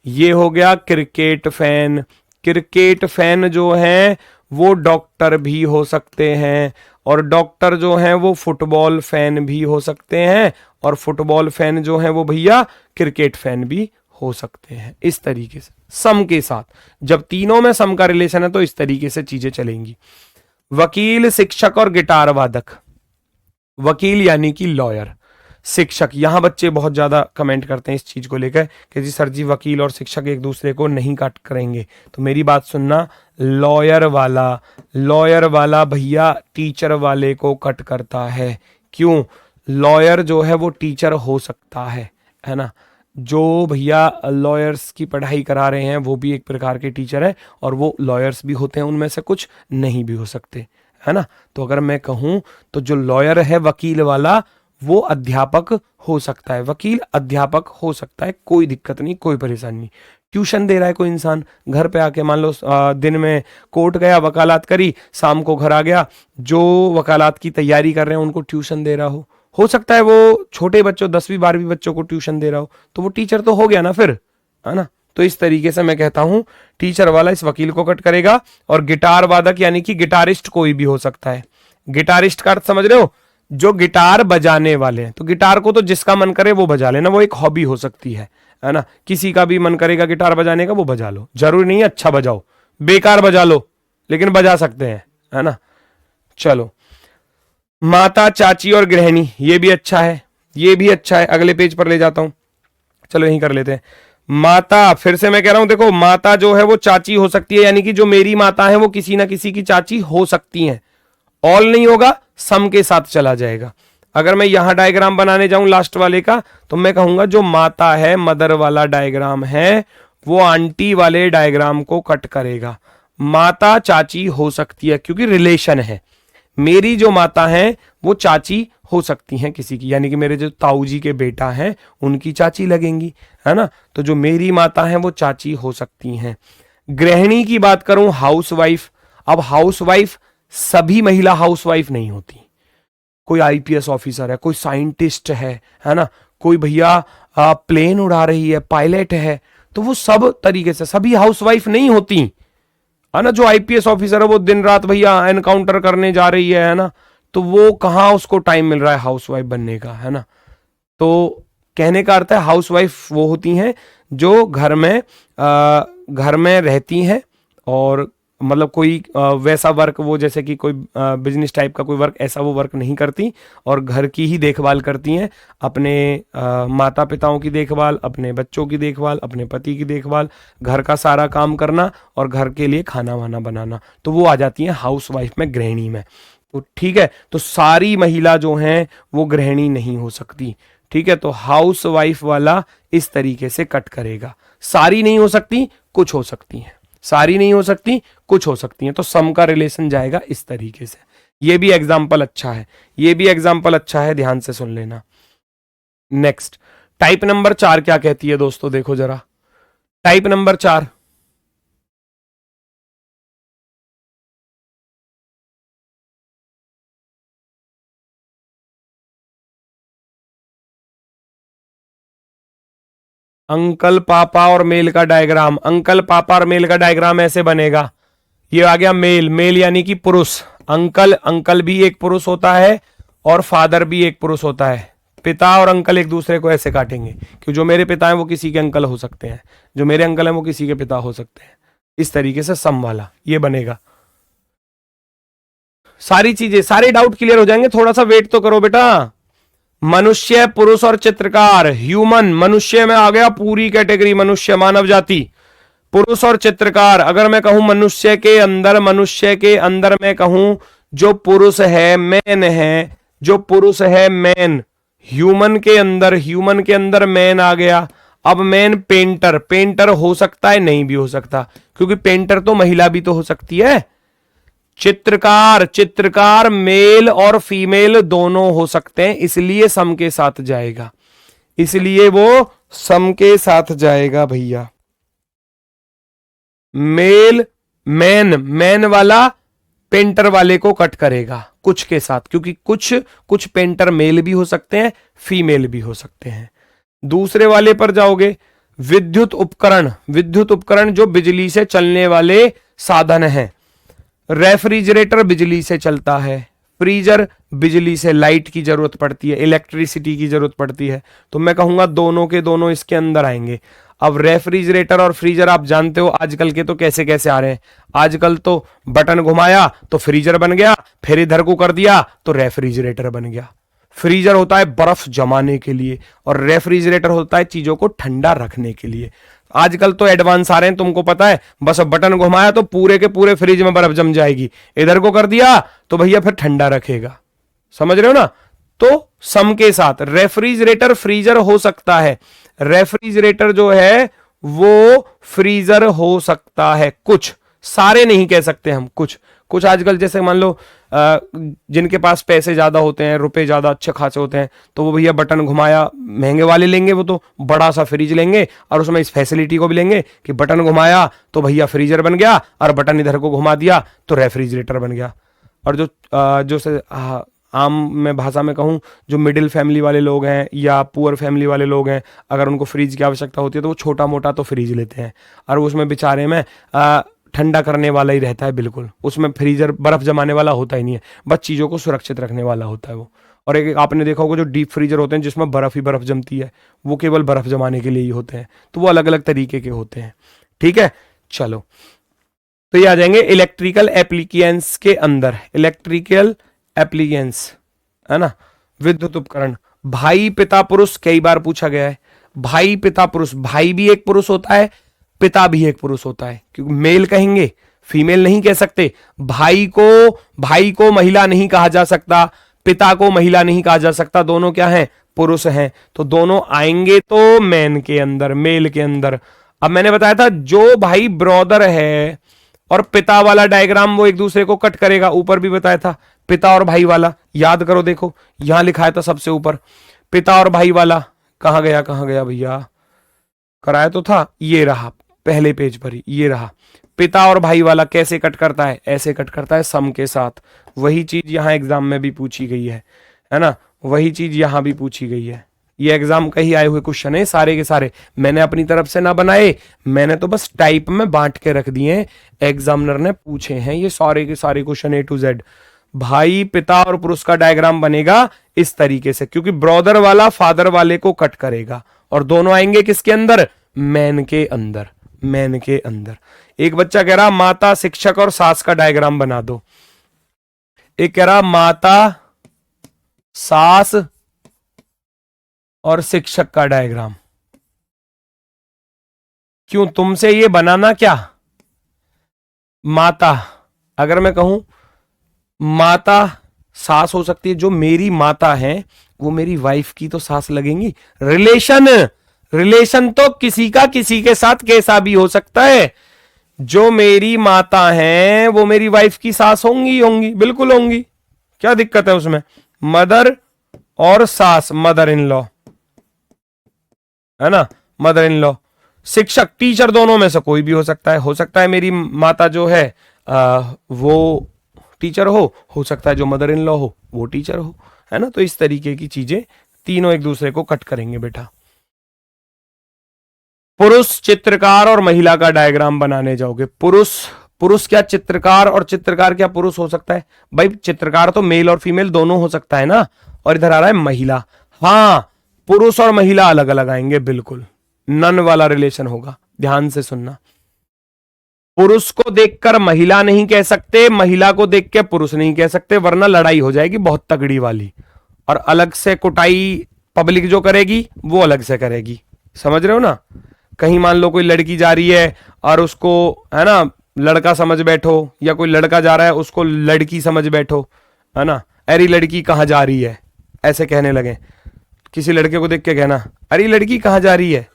ये हो गया क्रिकेट फैन। क्रिकेट फैन जो है वो डॉक्टर भी हो सकते हैं, और डॉक्टर जो हैं वो फुटबॉल फैन भी हो सकते हैं, और फुटबॉल फैन जो हैं वो भैया क्रिकेट फैन भी हो सकते हैं। इस तरीके से सम के साथ, जब तीनों में सम का रिलेशन है तो इस तरीके से चीजें चलेंगी। वकील, शिक्षक और गिटार वादक। वकील यानी कि लॉयर, शिक्षक। यहां बच्चे बहुत ज्यादा कमेंट करते हैं इस चीज को लेकर कि जी सर जी वकील और शिक्षक एक दूसरे को नहीं काट करेंगे। तो मेरी बात सुनना, लॉयर वाला भैया टीचर वाले को कट करता है। क्यों, लॉयर जो है वो टीचर हो सकता है ना। जो भैया लॉयर्स की पढ़ाई करा रहे हैं वो भी एक प्रकार के टीचर है, और वो लॉयर्स भी होते हैं, उनमें से कुछ नहीं भी हो सकते, है ना। तो अगर मैं कहूं तो जो लॉयर है वकील वाला, वो अध्यापक हो सकता है। वकील अध्यापक हो सकता है, कोई दिक्कत नहीं, कोई परेशानी नहीं। ट्यूशन दे रहा है कोई इंसान, घर पे आके मान लो दिन में कोर्ट गया, वकालत करी, शाम को घर आ गया, जो वकालत की तैयारी कर रहे हैं उनको ट्यूशन दे रहा हो सकता है वो छोटे बच्चों 10वीं 12वीं बच्चों को ट्यूशन दे रहा हो, तो वो टीचर तो हो गया ना फिर, है ना। तो इस तरीके से मैं कहता हूं टीचर वाला इस वकील को कट करेगा। और गिटार वादक यानी कि गिटारिस्ट कोई भी हो सकता है। गिटारिस्ट का अर्थ समझ रहे हो, जो गिटार बजाने वाले हैं। तो गिटार को तो जिसका मन करे वो बजा लेना, वो एक हॉबी हो सकती है ना। किसी का भी मन करेगा गिटार बजाने का, वो बजा लो, जरूरी नहीं है अच्छा बजाओ, बेकार बजा लो, लेकिन बजा सकते हैं, है ना। चलो, माता, चाची और गृहिणी, ये भी अच्छा है, ये भी अच्छा है। अगले पेज पर ले जाता हूं, चलो यहीं कर लेते हैं। माता, फिर से मैं कह रहा हूं, देखो माता जो है वो चाची हो सकती है, यानी कि जो मेरी माता है वो किसी ना किसी की चाची हो सकती हैं। ऑल नहीं होगा, सम के साथ चला जाएगा। अगर मैं यहां डायग्राम बनाने जाऊं लास्ट वाले का, तो मैं कहूंगा जो माता है, मदर वाला डायग्राम है, वो आंटी वाले डायग्राम को कट करेगा। माता चाची हो सकती है क्योंकि रिलेशन है। मेरी जो माता है वो चाची हो सकती हैं किसी की, यानी कि मेरे जो ताऊ जी के बेटा हैं उनकी चाची लगेंगी, है ना। तो जो मेरी माता है वो चाची हो सकती हैं। गृहिणी की बात करूं, हाउसवाइफ। अब हाउसवाइफ सभी महिला हाउसवाइफ नहीं होती। कोई आईपीएस ऑफिसर है, कोई साइंटिस्ट है ना, कोई भैया प्लेन उड़ा रही है, पायलट है, तो वो सब तरीके से सभी हाउसवाइफ नहीं होती, है ना। जो आईपीएस ऑफिसर है वो दिन रात भैया एनकाउंटर करने जा रही है ना, तो वो कहाँ उसको टाइम मिल रहा है हाउसवाइफ बनने का, है ना। तो कहने का अर्थ है हाउसवाइफ वो होती हैं जो घर में रहती हैं और मतलब कोई वैसा वर्क, वो जैसे कि कोई बिजनेस टाइप का कोई वर्क, ऐसा वो वर्क नहीं करती और घर की ही देखभाल करती हैं, अपने माता पिताओं की देखभाल, अपने बच्चों की देखभाल, अपने पति की देखभाल, घर का सारा काम करना और घर के लिए खाना वाना बनाना, तो वो आ जाती हैं हाउसवाइफ में, गृहिणी में। तो ठीक है, तो सारी महिला जो हैं वो गृहिणी नहीं हो सकती, ठीक है। तो हाउसवाइफ वाला इस तरीके से कट करेगा। सारी नहीं हो सकती, कुछ हो सकती हैं, सारी नहीं हो सकती, कुछ हो सकती हैं, तो सम का रिलेशन जाएगा इस तरीके से। ये भी एग्जाम्पल अच्छा है, ये भी एग्जाम्पल अच्छा है, ध्यान से सुन लेना। नेक्स्ट, टाइप नंबर 4 क्या कहती है दोस्तों, देखो जरा। टाइप नंबर 4, अंकल पापा और मेल का डायग्राम। अंकल पापा और मेल का डायग्राम ऐसे बनेगा, ये आ गया मेल, मेल यानी कि पुरुष। अंकल, अंकल भी एक पुरुष होता है और फादर भी एक पुरुष होता है। पिता और अंकल एक दूसरे को ऐसे काटेंगे कि जो मेरे पिता हैं वो किसी के अंकल हो सकते हैं, जो मेरे अंकल हैं वो किसी के पिता हो सकते हैं। इस तरीके से सम वाला ये बनेगा। सारी चीजें, सारे डाउट क्लियर हो जाएंगे, थोड़ा सा वेट तो करो बेटा। मनुष्य, पुरुष और चित्रकार, ह्यूमन, मनुष्य में आ गया पूरी कैटेगरी, मनुष्य मानव जाति। पुरुष और चित्रकार, अगर मैं कहूं मनुष्य के अंदर मैं कहूं जो पुरुष है मैन है, जो पुरुष है मैन, ह्यूमन के अंदर मैन आ गया। अब मैन पेंटर, पेंटर हो सकता है, नहीं भी हो सकता, क्योंकि पेंटर तो महिला भी तो हो सकती है। चित्रकार, चित्रकार मेल और फीमेल दोनों हो सकते हैं, इसलिए सम के साथ जाएगा, इसलिए वो सम के साथ जाएगा भैया। मेल, मैन, मैन वाला पेंटर वाले को कट करेगा कुछ के साथ, क्योंकि कुछ पेंटर मेल भी हो सकते हैं, फीमेल भी हो सकते हैं। दूसरे वाले पर जाओगे, विद्युत उपकरण, विद्युत उपकरण जो बिजली से चलने वाले साधन हैं। रेफ्रिजरेटर बिजली से चलता है, फ्रीजर बिजली से, लाइट की जरूरत पड़ती है, इलेक्ट्रिसिटी की जरूरत पड़ती है, तो मैं कहूंगा दोनों के दोनों इसके अंदर आएंगे। अब रेफ्रिजरेटर और फ्रीजर आप जानते हो आजकल के तो कैसे कैसे आ रहे हैं, आजकल तो बटन घुमाया तो फ्रीजर बन गया, फिर इधर को कर दिया तो रेफ्रिजरेटर बन गया। फ्रीजर होता है बर्फ जमाने के लिए और रेफ्रिजरेटर होता है चीजों को ठंडा रखने के लिए। आजकल तो एडवांस आ रहे हैं, तुमको पता है, बस बटन घुमाया तो पूरे के पूरे फ्रिज में बर्फ जम जाएगी, इधर को कर दिया तो भैया फिर ठंडा रखेगा, समझ रहे हो ना। तो सम के साथ रेफ्रिजरेटर फ्रीजर हो सकता है, रेफ्रिजरेटर जो है वो फ्रीजर हो सकता है, कुछ, सारे नहीं कह सकते हम, कुछ कुछ आजकल जैसे मान लो जिनके पास पैसे ज्यादा होते हैं, रुपए ज्यादा अच्छे खासे होते हैं, तो वो भैया बटन घुमाया, महंगे वाले लेंगे, वो तो बड़ा सा फ्रिज लेंगे और उसमें इस फैसिलिटी को भी लेंगे कि बटन घुमाया तो भैया फ्रीजर बन गया और बटन इधर को घुमा दिया तो रेफ्रिजरेटर बन गया। और जो आम में भाषा में कहूँ, जो मिडिल फैमिली वाले लोग हैं या पुअर फैमिली वाले लोग हैं, अगर उनको फ्रिज की आवश्यकता होती है तो वो छोटा मोटा तो फ्रिज लेते हैं और उसमें बेचारे में ठंडा करने वाला ही रहता है, बिल्कुल उसमें फ्रीजर बर्फ जमाने वाला होता ही नहीं है, बस चीज़ों को सुरक्षित रखने वाला होता है वो। और एक आपने देखा होगा जो डीप फ्रीजर होते हैं जिसमें बर्फ ही बर्फ जमती है, वो केवल बर्फ जमाने के लिए ही होते हैं, तो वो अलग अलग तरीके के होते हैं, ठीक है। चलो, तो ये आ जाएंगे इलेक्ट्रिकल एप्लीकेंस के अंदर, इलेक्ट्रिकल एप्लीकेंस, है ना, विद्युत उपकरण। भाई पिता पुरुष कई बार पूछा गया है, भाई पिता पुरुष, भाई भी एक पुरुष होता है, पिता भी एक पुरुष होता है, क्योंकि मेल कहेंगे, फीमेल नहीं कह सकते। भाई को महिला नहीं कहा जा सकता, पिता को महिला नहीं कहा जा सकता, दोनों क्या हैं, पुरुष हैं, तो दोनों आएंगे तो मैन के अंदर, मेल के अंदर। अब मैंने बताया था जो भाई ब्रदर है और पिता वाला डायग्राम वो एक दूसरे को कट करेगा, ऊपर भी बताया था पिता और भाई वाला, याद करो, देखो यहां लिखा था सबसे ऊपर पिता और भाई वाला, कहां गया भैया, कराया तो था, ये रहा पहले पेज पर ही, ये रहा पिता और भाई वाला कैसे कट करता है, ऐसे कट करता है सम के साथ। वही चीज यहां एग्जाम में भी पूछी गई है ना, वही चीज यहां भी पूछी गई है। ये एग्जाम का ही आए हुए क्वेश्चन है सारे के सारे, मैंने अपनी तरफ से ना बनाए, मैंने तो बस टाइप में बांट के रख दिए, एग्जामिनर ने पूछे हैं ये सारे के सारे क्वेश्चन ए टू जेड। भाई पिता और पुरुष का डायग्राम बनेगा इस तरीके से, क्योंकि ब्रदर वाला फादर वाले को कट करेगा और दोनों आएंगे किसके अंदर, मैन के अंदर, मैन के अंदर। एक बच्चा कह रहा माता शिक्षक और सास का डायग्राम बना दो, एक कह रहा माता सास और शिक्षक का डायग्राम। क्यों तुमसे ये बनाना क्या, माता, अगर मैं कहूं माता सास हो सकती है, जो मेरी माता है वो मेरी वाइफ की तो सास लगेंगी। रिलेशन, रिलेशन तो किसी का किसी के साथ कैसा भी हो सकता है, जो मेरी माता है वो मेरी वाइफ की सास होंगी, होंगी बिल्कुल होंगी, क्या दिक्कत है उसमें। मदर और सास, मदर इन लॉ, है ना, मदर इन लॉ। शिक्षक टीचर दोनों में से कोई भी हो सकता है मेरी माता जो है वो टीचर हो सकता है जो मदर इन लॉ हो वो टीचर हो, है ना। तो इस तरीके की चीजें तीनों एक दूसरे को कट करेंगे बेटा। पुरुष चित्रकार और महिला का डायग्राम बनाने जाओगे, पुरुष क्या चित्रकार और चित्रकार क्या पुरुष हो सकता है, भाई चित्रकार तो मेल और फीमेल दोनों हो सकता है ना। और इधर आ रहा है महिला, हाँ पुरुष और महिला अलग अलग आएंगे, बिल्कुल नन वाला रिलेशन होगा, ध्यान से सुनना। पुरुष को देखकर महिला नहीं कह सकते, महिला को देख के पुरुष नहीं कह सकते, वरना लड़ाई हो जाएगी बहुत तगड़ी वाली, और अलग से कुटाई पब्लिक जो करेगी वो अलग से करेगी, समझ रहे हो ना। कहीं मान लो कोई लड़की जा रही है और उसको, है ना, लड़का समझ बैठो, या कोई लड़का जा रहा है उसको लड़की समझ बैठो, है ना, अरे लड़की कहाँ जा रही है, ऐसे कहने लगे, किसी लड़के को देख के कहना अरे लड़की कहाँ जा रही है,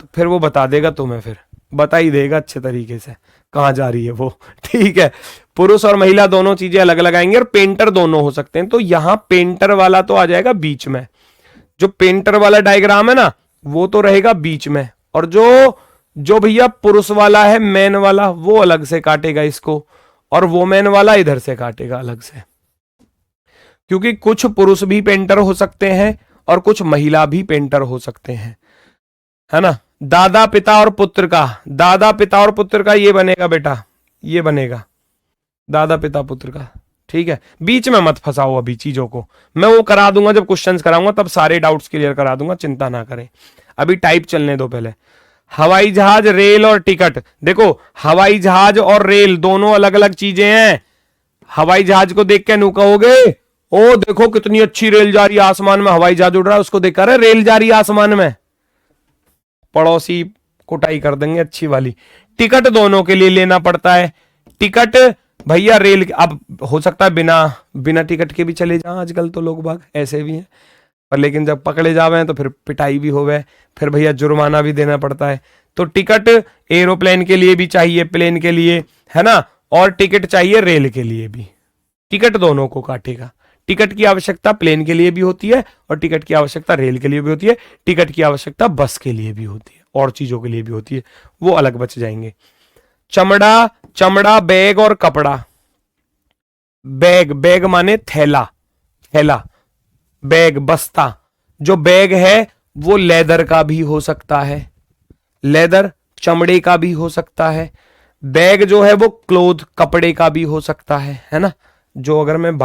तो फिर वो बता देगा तुम्हें, फिर बता ही देगा अच्छे तरीके से कहाँ जा रही है वो, ठीक है। पुरुष और महिला दोनों चीजें अलग अलग आएंगी, और पेंटर दोनों हो सकते हैं, तो यहां पेंटर वाला तो आ जाएगा बीच में, जो पेंटर वाला डायग्राम है ना वो तो रहेगा बीच में, और जो भैया पुरुष वाला है मैन वाला वो अलग से काटेगा इसको, और वो मैन वाला इधर से काटेगा अलग से, क्योंकि कुछ पुरुष भी पेंटर हो सकते हैं और कुछ महिला भी पेंटर हो सकते हैं, है ना। दादा पिता और पुत्र का, दादा पिता और पुत्र का ये बनेगा बेटा, ये बनेगा दादा पिता पुत्र का, ठीक है। बीच में मत फंसाओ अभी चीजों को, मैं वो करा दूंगा जब क्वेश्चंस कराऊंगा तब सारे डाउट्स क्लियर करा दूंगा, चिंता ना करें, अभी टाइप चलने दो पहले। हवाई जहाज, रेल और टिकट, देखो हवाई जहाज और रेल दोनों अलग अलग चीजें हैं। हवाई जहाज को देख के नु कहोगे ओ देखो कितनी अच्छी रेल जा रही है आसमान में, हवाई जहाज उड़ रहा है, उसको देख कर रेल जा रही है आसमान में, पड़ोसी कुटाई कर देंगे अच्छी वाली। टिकट दोनों के लिए लेना पड़ता है, टिकट भैया रेल, अब हो सकता है बिना टिकट के भी चले जाएं, आजकल तो लोग बाग ऐसे भी हैं, पर लेकिन जब पकड़े जावे तो फिर पिटाई भी होवे, फिर भैया जुर्माना भी देना पड़ता है। तो टिकट एरोप्लेन के लिए भी चाहिए, प्लेन के लिए, है ना, और टिकट चाहिए रेल के लिए भी, टिकट दोनों को काटेगा। टिकट की आवश्यकता प्लेन के लिए भी होती है और टिकट की आवश्यकता रेल के लिए भी होती है, टिकट की आवश्यकता बस के लिए भी होती है और चीजों के लिए भी होती है, वो अलग बच जाएंगे। चमड़ा, बैग और कपड़ा। बैग माने थैला, बैग बस्ता, जो बैग है वो लेदर का भी हो सकता है, लेदर चमड़े का भी हो सकता है। बैग जो है वो क्लोथ कपड़े का भी हो सकता है ना। जो अगर मैं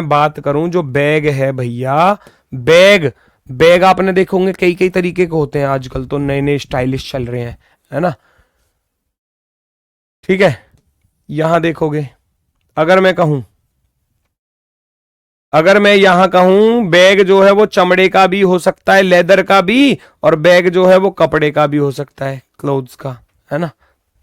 बात करूं जो बैग है भैया, बैग आपने देखोगे कई तरीके के होते हैं, आजकल तो नए स्टाइलिश चल रहे हैं, है ना, ठीक है। यहां देखोगे अगर मैं यहां कहूं बैग जो है वो चमड़े का भी हो सकता है, लेदर का भी, और बैग जो है वो कपड़े का भी हो सकता है, क्लोथ्स का, है ना।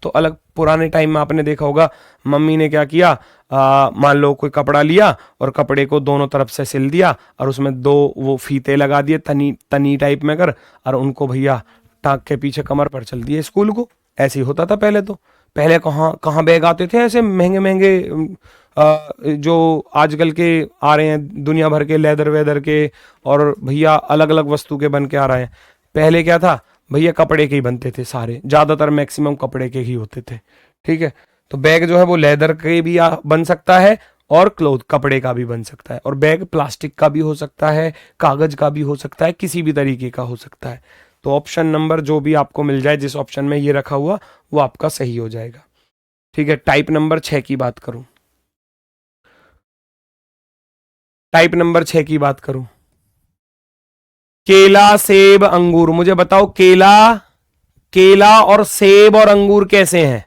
तो अलग पुराने टाइम में आपने देखा होगा मम्मी ने क्या किया, मान लो कोई कपड़ा लिया और कपड़े को दोनों तरफ से सिल दिया और उसमें दो वो फीते लगा दिए तनी टाइप में कर, और उनको भैया टांग के पीछे कमर पर चल दिए स्कूल को, ऐसे ही होता था पहले तो। पहले कहाँ कहाँ बैग आते थे ऐसे महंगे महंगे, जो आजकल के आ रहे हैं दुनिया भर के लेदर वेदर के, और भैया अलग अलग वस्तु के बन के आ रहे हैं। पहले क्या था भैया, कपड़े के ही बनते थे सारे, ज्यादातर मैक्सिमम कपड़े के ही होते थे। ठीक है, तो बैग जो है वो लेदर के भी बन सकता है और क्लोथ कपड़े का भी बन सकता है, और बैग प्लास्टिक का भी हो सकता है, कागज का भी हो सकता है, किसी भी तरीके का हो सकता है। तो ऑप्शन नंबर जो भी आपको मिल जाए, जिस ऑप्शन में ये रखा हुआ, वो आपका सही हो जाएगा। ठीक है, टाइप नंबर 6 की बात करूं, टाइप नंबर 6 की बात करूं, केला सेब अंगूर। मुझे बताओ केला, केला और सेब और अंगूर कैसे हैं?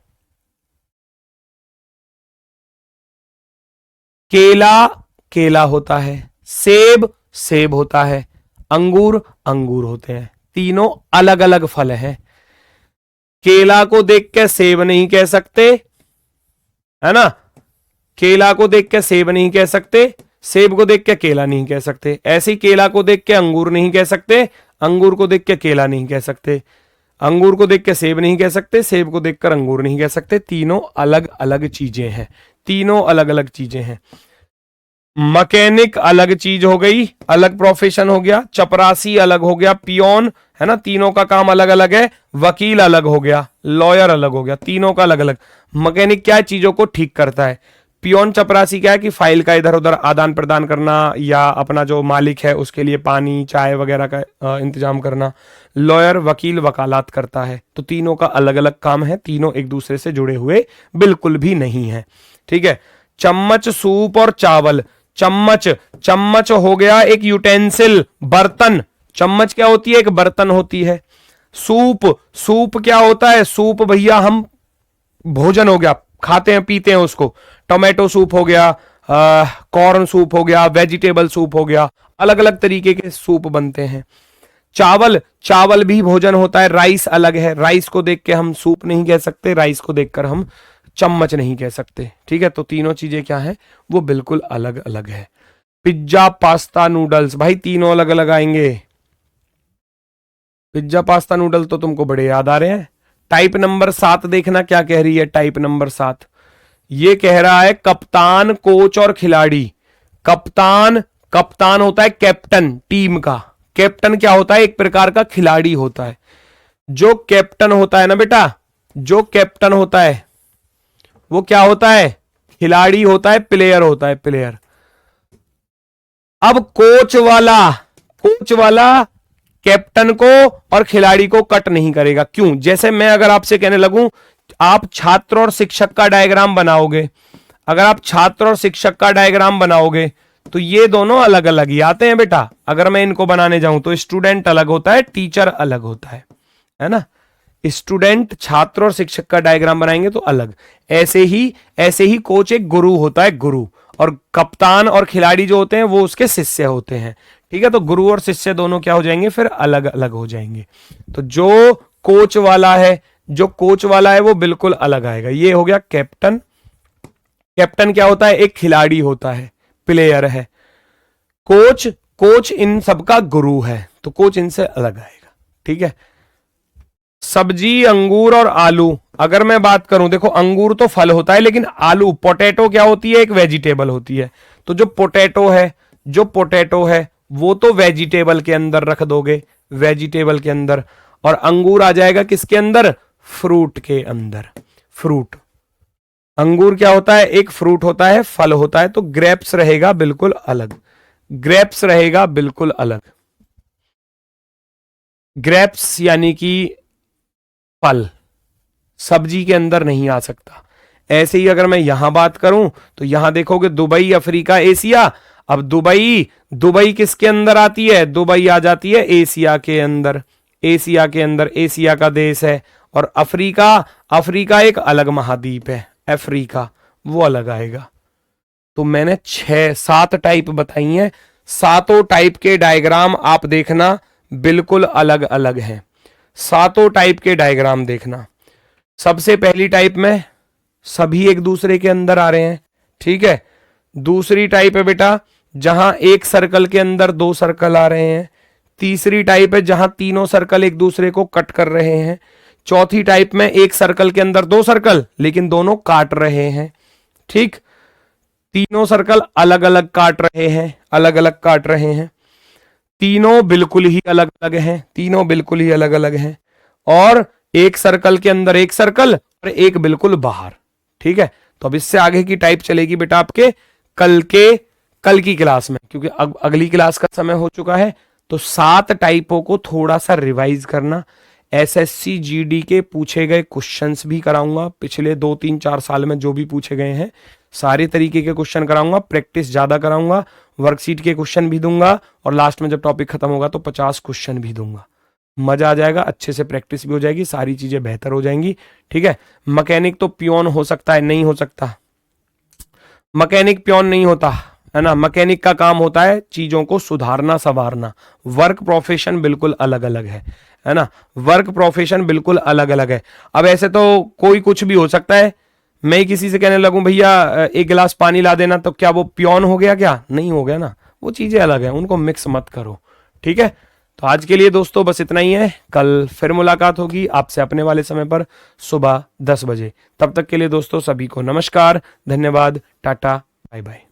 केला केला होता है, सेब सेब होता है, अंगूर अंगूर होते हैं। तीनों अलग अलग फल हैं। केला को देख के सेब नहीं कह सकते, है ना, केला को देख के सेब नहीं कह सकते, सेब को देख के केला नहीं कह सकते। ऐसे ही केला को देख के अंगूर नहीं कह सकते, अंगूर को देख के केला नहीं कह सकते, अंगूर को देख के सेब नहीं कह सकते, सेब को देखकर अंगूर नहीं कह सकते। तीनों अलग अलग चीजें हैं, तीनों अलग अलग चीजें हैं। मैकेनिक अलग चीज हो गई, अलग प्रोफेशन हो गया, चपरासी अलग हो गया, पियोन, है ना, तीनों का काम अलग अलग है। वकील अलग हो गया, लॉयर अलग हो गया, तीनों का अलग अलग। मैकेनिक क्या है, चीजों को ठीक करता है। पियोन चपरासी क्या है कि फाइल का इधर उधर आदान प्रदान करना, या अपना जो मालिक है उसके लिए पानी चाय वगैरह का इंतजाम करना। लॉयर वकील वकालत करता है। तो तीनों का अलग अलग काम है, तीनों एक दूसरे से जुड़े हुए बिल्कुल भी नहीं है। ठीक है, चम्मच सूप और चावल। चम्मच, चम्मच हो गया एक यूटेंसिल, बर्तन। चम्मच क्या होती है, एक बर्तन होती है। सूप, सूप क्या होता है, सूप भैया हम भोजन हो गया, खाते हैं पीते हैं उसको। टोमेटो सूप हो गया, कॉर्न सूप हो गया, वेजिटेबल सूप हो गया, अलग अलग तरीके के सूप बनते हैं। चावल, चावल भी भोजन होता है। राइस अलग है, राइस को देख के हम सूप नहीं कह सकते, राइस को देखकर हम चम्मच नहीं कह सकते। ठीक है, तो तीनों चीजें क्या है, वो बिल्कुल अलग अलग है। पिज्जा पास्ता नूडल्स, भाई तीनों अलग अलग आएंगे। पिज्जा पास्ता नूडल तो तुमको बड़े याद आ रहे हैं। टाइप नंबर 7 देखना क्या कह रही है। टाइप नंबर 7 ये कह रहा है कप्तान, कोच और खिलाड़ी। कप्तान, कप्तान होता है कैप्टन टीम का। कैप्टन क्या होता है, एक प्रकार का खिलाड़ी होता है। जो कैप्टन होता है ना बेटा, जो कैप्टन होता है वो क्या होता है, खिलाड़ी होता है, प्लेयर होता है, प्लेयर। अब कोच वाला, कोच वाला कैप्टन को और खिलाड़ी को कट नहीं करेगा। क्यों? जैसे मैं अगर आपसे कहने लगूं आप छात्र और शिक्षक का डायग्राम बनाओगे, अगर आप छात्र और शिक्षक का डायग्राम बनाओगे तो ये दोनों अलग अलग ही आते हैं बेटा। अगर मैं इनको बनाने जाऊं तो स्टूडेंट अलग होता है, टीचर अलग होता है ना। स्टूडेंट, छात्र और शिक्षक का डायग्राम बनाएंगे तो अलग। ऐसे ही कोच एक गुरु होता है, गुरु। और कप्तान और खिलाड़ी जो होते हैं वो उसके शिष्य होते हैं। ठीक है, तो गुरु और शिष्य दोनों क्या हो जाएंगे, फिर अलग अलग हो जाएंगे। तो जो कोच वाला है, जो कोच वाला है वो बिल्कुल अलग आएगा। ये हो गया कैप्टन। कैप्टन क्या होता है, एक खिलाड़ी होता है, प्लेयर है। कोच, कोच इन सबका गुरु है, तो कोच इनसे अलग आएगा। ठीक है, सब्जी, अंगूर और आलू। अगर मैं बात करूं, देखो अंगूर तो फल होता है, लेकिन आलू, पोटैटो क्या होती है, एक वेजिटेबल होती है। तो जो पोटैटो है, जो पोटैटो है वो तो वेजिटेबल के अंदर रख दोगे, वेजिटेबल के अंदर। और अंगूर आ जाएगा किसके अंदर, फ्रूट के अंदर। फ्रूट, अंगूर क्या होता है, एक फ्रूट होता है, फल होता है। तो ग्रेप्स रहेगा बिल्कुल अलग, ग्रेप्स रहेगा बिल्कुल अलग। ग्रेप्स यानी कि फल, सब्जी के अंदर नहीं आ सकता। ऐसे ही अगर मैं यहां बात करूं तो यहां देखोगे दुबई, अफ्रीका, एशिया। अब दुबई, दुबई किसके अंदर आती है, दुबई आ जाती है एशिया के अंदर। एशिया के अंदर, एशिया का देश है। और अफ्रीका, अफ्रीका एक अलग महाद्वीप है, अफ्रीका, वो अलग आएगा। तो मैंने 6-7 टाइप बताई हैं। सातों टाइप के डायग्राम आप देखना बिल्कुल अलग अलग हैं। सातों टाइप के डायग्राम देखना। सबसे पहली टाइप में सभी एक दूसरे के अंदर आ रहे हैं। ठीक है, दूसरी टाइप है बेटा जहां एक सर्कल के अंदर 2 सर्कल आ रहे हैं। तीसरी टाइप है जहां तीनों सर्कल एक दूसरे को कट कर रहे हैं। चौथी टाइप में एक सर्कल के अंदर दो सर्कल लेकिन दोनों काट रहे हैं, ठीक। तीनों सर्कल अलग अलग काट रहे हैं, अलग अलग काट रहे हैं, तीनों बिल्कुल ही अलग अलग हैं, तीनों बिल्कुल ही अलग अलग हैं, और एक सर्कल के अंदर एक सर्कल और एक बिल्कुल बाहर, ठीक है। तो अब इससे आगे की टाइप चलेगी बेटा आपके कल की क्लास में, क्योंकि अगली क्लास का समय हो चुका है। तो 7 टाइपों को थोड़ा सा रिवाइज करना। एसएससी जीडी के पूछे गए क्वेश्चंस भी कराऊंगा, पिछले 2 3 4 साल में जो भी पूछे गए हैं सारे तरीके के क्वेश्चन कराऊंगा, प्रैक्टिस ज्यादा कराऊंगा, वर्कशीट के क्वेश्चन भी दूंगा, और लास्ट में जब टॉपिक खत्म होगा तो 50 क्वेश्चन भी दूंगा। मजा आ जाएगा, अच्छे से प्रैक्टिस भी हो जाएगी, सारी चीजें बेहतर हो जाएंगी, ठीक है। मैकेनिक तो पियोन हो सकता है, नहीं हो सकता, मैकेनिक पियोन नहीं होता है ना। मैकेनिक का काम होता है चीजों को सुधारना संवारना। वर्क प्रोफेशन बिल्कुल अलग अलग है ना, वर्क प्रोफेशन बिल्कुल अलग अलग है। अब ऐसे तो कोई कुछ भी हो सकता है, मैं ही किसी से कहने लगूं भैया 1 गिलास पानी ला देना, तो क्या वो पियोन हो गया? क्या नहीं हो गया ना, वो चीजें अलग है, उनको मिक्स मत करो, ठीक है। तो आज के लिए दोस्तों बस इतना ही है, कल फिर मुलाकात होगी आपसे अपने वाले समय पर सुबह 10 बजे। तब तक के लिए दोस्तों सभी को नमस्कार, धन्यवाद, टाटा, बाय बाय।